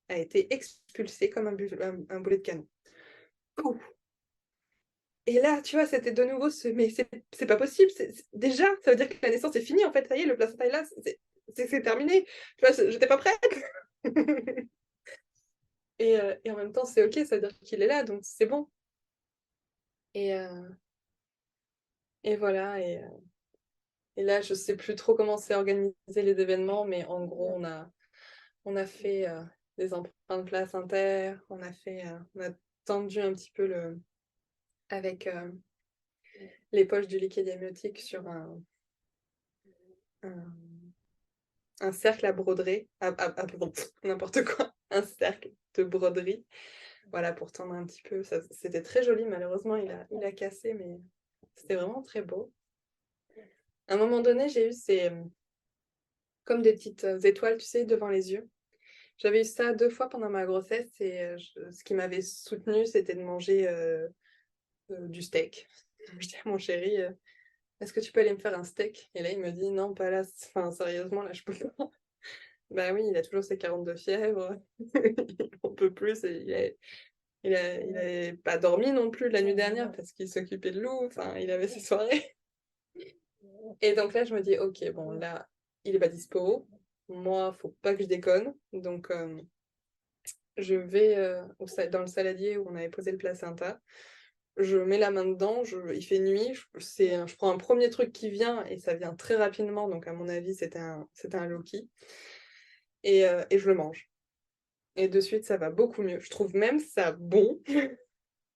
a été expulsé comme un boulet de canon. Pouf. Et là, tu vois, c'était de nouveau mais c'est pas possible. Déjà, ça veut dire que la naissance est finie, en fait. Ça y est, le placenta est là, c'est terminé. Tu vois, j'étais pas prête. Et en même temps, c'est ok, ça veut dire qu'il est là, donc c'est bon. Et, euh, et voilà. Et là, je sais plus trop comment c'est organisé les événements, mais en gros, on a fait des empreintes placentaires, on a tendu un petit peu avec les poches du liquide amniotique sur un, un cercle à broderie, n'importe quoi, un cercle de broderie, voilà, pour tendre un petit peu. C'était très joli, malheureusement, il a cassé, mais c'était vraiment très beau. À un moment donné, j'ai eu comme des petites étoiles, tu sais, devant les yeux. J'avais eu ça 2 fois pendant ma grossesse et ce qui m'avait soutenue, c'était de manger du steak. Je dis à mon chéri, est-ce que tu peux aller me faire un steak? Et là, il me dit, non, pas là, enfin, sérieusement, là, je peux pas. Bah oui, il a toujours ses 42 fièvres, on peut plus, et il a pas dormi non plus la nuit dernière parce qu'il s'occupait de Lou, enfin, il avait ses soirées. Et donc là, je me dis, ok, bon, là, il est pas dispo, moi, faut pas que je déconne, donc je vais dans le saladier où on avait posé le placenta, je mets la main dedans, il fait nuit, je prends un premier truc qui vient, et ça vient très rapidement, donc à mon avis, c'était un Loki, et je le mange. Et de suite, ça va beaucoup mieux. Je trouve même ça bon.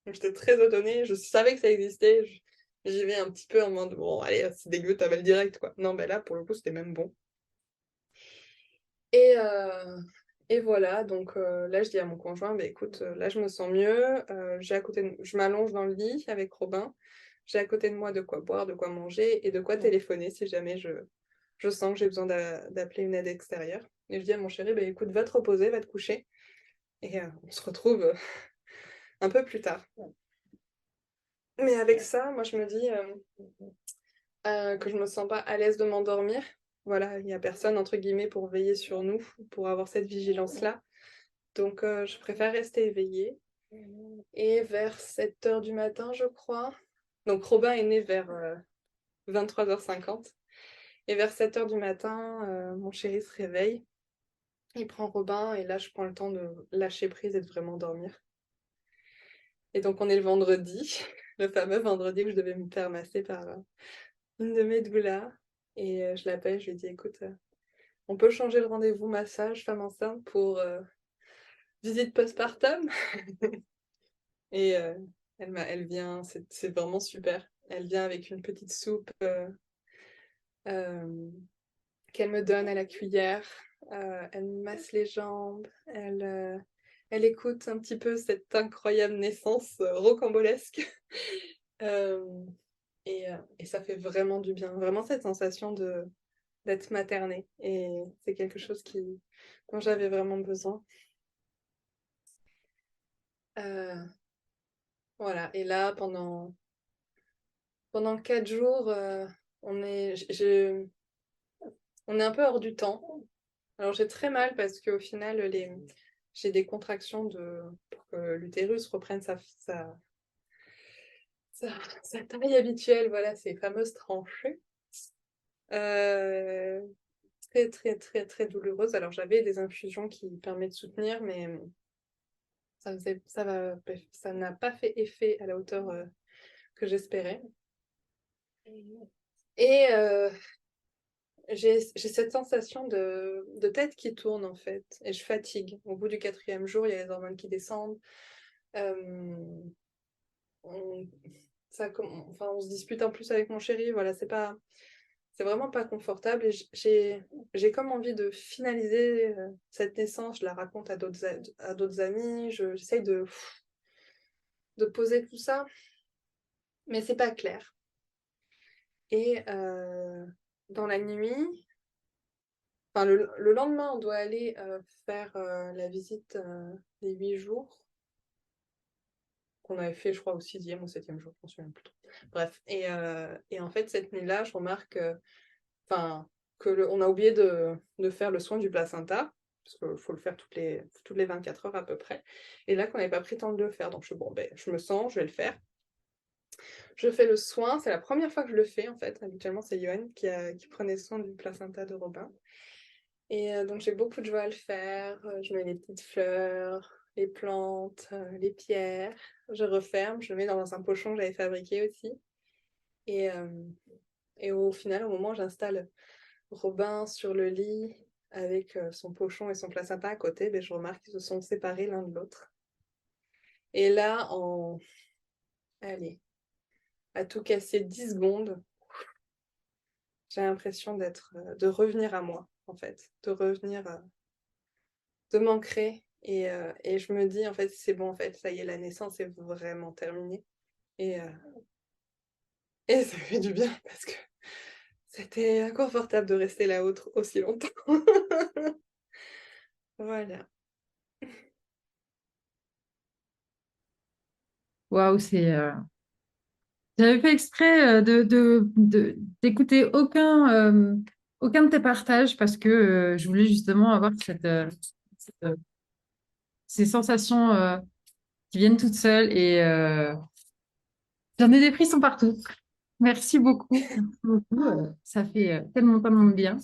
J'étais très étonnée, je savais que ça existait. J'y vais un petit peu en mode, bon, allez, c'est dégueu, t'avales direct, quoi. Non, ben là, pour le coup, c'était même bon. Et, euh, et voilà, donc là, je dis à mon conjoint, bah, écoute, là, je me sens mieux. Je m'allonge dans le lit avec Robin. J'ai à côté de moi de quoi boire, de quoi manger et de quoi téléphoner si jamais je sens que j'ai besoin d'appeler une aide extérieure. Et je dis à mon chéri, bah, écoute, va te reposer, va te coucher. Et on se retrouve un peu plus tard. Mais avec ça, moi, je me dis que je me sens pas à l'aise de m'endormir. Voilà, il n'y a personne, entre guillemets, pour veiller sur nous, pour avoir cette vigilance-là. Donc, je préfère rester éveillée. Et vers 7 heures du matin, je crois. Donc, Robin est né vers 23h50. Et vers 7 heures du matin, mon chéri se réveille. Il prend Robin et là, je prends le temps de lâcher prise et de vraiment dormir. Et donc, on est le vendredi, le fameux vendredi où je devais me faire masser par une de mes doulas. Et je l'appelle, je lui dis, écoute, on peut changer le rendez-vous massage femme enceinte pour visite postpartum. Et elle vient, c'est vraiment super. Elle vient avec une petite soupe euh, qu'elle me donne à la cuillère. Elle me masse les jambes. Elle écoute un petit peu cette incroyable naissance rocambolesque. Euh, et ça fait vraiment du bien. Vraiment cette sensation d'être maternée. Et c'est quelque chose dont j'avais vraiment besoin. Euh, voilà. Et là, pendant 4 jours, on est, on est un peu hors du temps. Alors j'ai très mal parce qu'au final, j'ai des contractions pour que l'utérus reprenne sa, sa taille habituelle, voilà, ces fameuses tranchées. Euh, Très, très, très, très douloureuse. Alors j'avais des infusions qui permettent de soutenir, mais ça n'a pas fait effet à la hauteur que j'espérais. Et j'ai cette sensation de tête qui tourne en fait, et je fatigue. Au bout du 4e jour, il y a les hormones qui descendent. Euh, on, enfin, on se dispute en plus avec mon chéri. Voilà, c'est vraiment pas confortable et j'ai comme envie de finaliser cette naissance. Je la raconte à d'autres amis, j'essaye de poser tout ça, mais c'est pas clair. Et dans la nuit, enfin le lendemain, on doit aller faire la visite des 8 jours qu'on avait fait, je crois, au 6e ou 7e jour, je me souviens plus trop. Bref, et en fait, cette nuit-là, je remarque enfin, on a oublié de faire le soin du placenta, parce qu'il faut le faire toutes les 24 heures à peu près. Et là, qu'on n'avait pas pris le temps de le faire. Donc, bon, ben, je me sens, je vais le faire. Je fais le soin, c'est la première fois que je le fais, en fait. Habituellement, c'est Yoann qui prenait soin du placenta de Robin. Et donc, j'ai beaucoup de joie à le faire. Je mets les petites fleurs, les plantes, les pierres. Je referme, je le mets dans un pochon que j'avais fabriqué aussi. Et au final, au moment où j'installe Robin sur le lit avec son pochon et son placenta à côté, ben, je remarque qu'ils se sont séparés l'un de l'autre. Et là, allez, à tout casser 10 secondes, j'ai l'impression de revenir à moi, en fait, de revenir, de m'ancrer. Et je me dis, en fait, c'est bon, en fait, ça y est, la naissance est vraiment terminée. Et, euh, et ça fait du bien parce que c'était inconfortable de rester là aussi longtemps. Voilà. Waouh, c'est. J'avais fait exprès d'écouter aucun de tes partages parce que je voulais justement avoir ces sensations qui viennent toutes seules et j'en ai des frissons partout. Merci beaucoup. Merci beaucoup. Ça fait tellement, tellement de bien.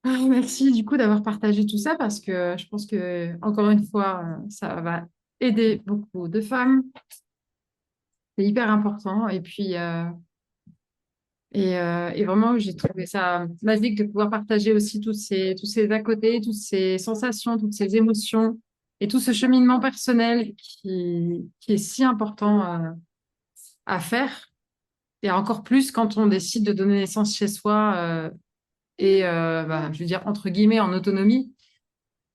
Ah, merci du coup d'avoir partagé tout ça parce que je pense que, encore une fois, ça va aider beaucoup de femmes. C'est hyper important. Et vraiment, j'ai trouvé ça magique de pouvoir partager aussi tous ces à côté, toutes ces sensations, toutes ces émotions et tout ce cheminement personnel qui est si important à faire. Et encore plus quand on décide de donner naissance chez soi je veux dire, entre guillemets, en autonomie,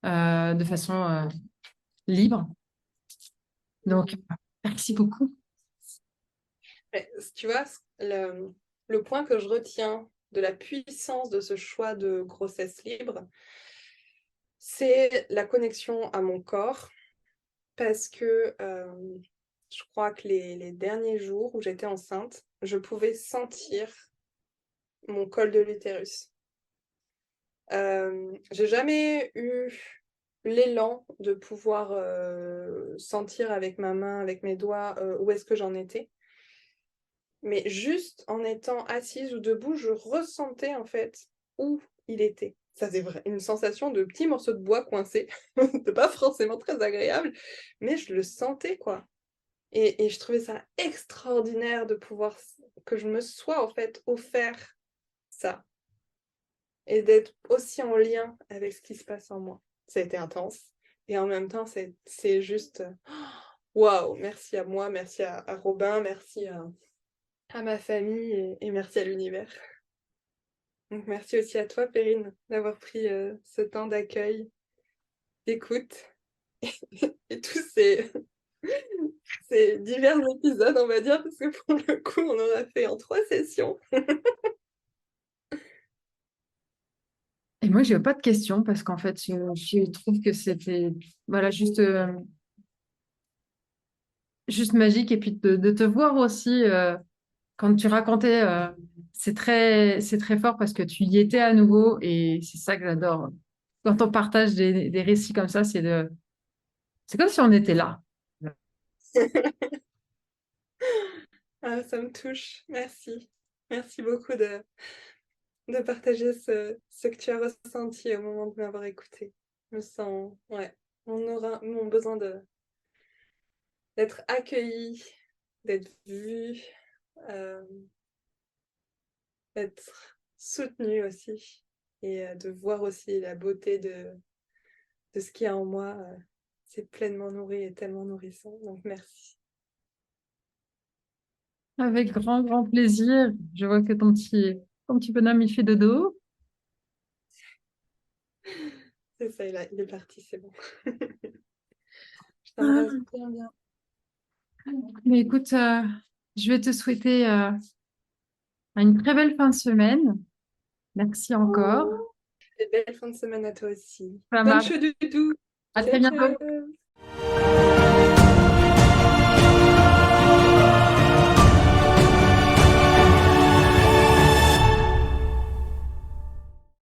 de façon libre. Donc, merci beaucoup. Mais, tu vois, le point que je retiens de la puissance de ce choix de grossesse libre, c'est la connexion à mon corps, parce que je crois que les derniers jours où j'étais enceinte, je pouvais sentir mon col de l'utérus. J'ai jamais eu l'élan de pouvoir sentir avec ma main, avec mes doigts, où est-ce que j'en étais. Mais juste en étant assise ou debout, je ressentais en fait où il était. Ça faisait une sensation de petit morceau de bois coincé. C'est pas forcément très agréable, mais je le sentais, quoi. Et je trouvais ça extraordinaire de pouvoir, que je me sois en fait offert ça. Et d'être aussi en lien avec ce qui se passe en moi. Ça a été intense. Et en même temps, c'est juste waouh, merci à moi, merci à Robin, merci à ma famille et merci à l'univers. Donc merci aussi à toi, Perrine, d'avoir pris ce temps d'accueil, d'écoute et tous ces divers épisodes, on va dire, parce que pour le coup, on en a fait en 3 sessions. Et moi, j'ai pas de questions parce qu'en fait, je trouve que c'était voilà, juste magique. Et puis de te voir aussi quand tu racontais, c'est très fort parce que tu y étais à nouveau et c'est ça que j'adore. Quand on partage des récits comme ça, c'est comme si on était là. Ah, ça me touche, merci. Merci beaucoup de partager ce que tu as ressenti au moment de m'avoir écouté. Je me sens, ouais, mon besoin d'être accueilli, d'être vu, euh, d'être soutenu aussi et de voir aussi la beauté de ce qu'il y a en moi. C'est pleinement nourri et tellement nourrissant. Donc merci. Avec grand, grand plaisir. Je vois que ton petit bonhomme, il fait dodo. C'est ça, il est parti, c'est bon. Je t'embrasse Ah, bien, bien. mais écoute, je vais te souhaiter une très belle fin de semaine. Merci encore. Et belle fin de semaine à toi aussi. Ça Plein de marche. cheveux doudou. À très Ciao, bientôt. ciao.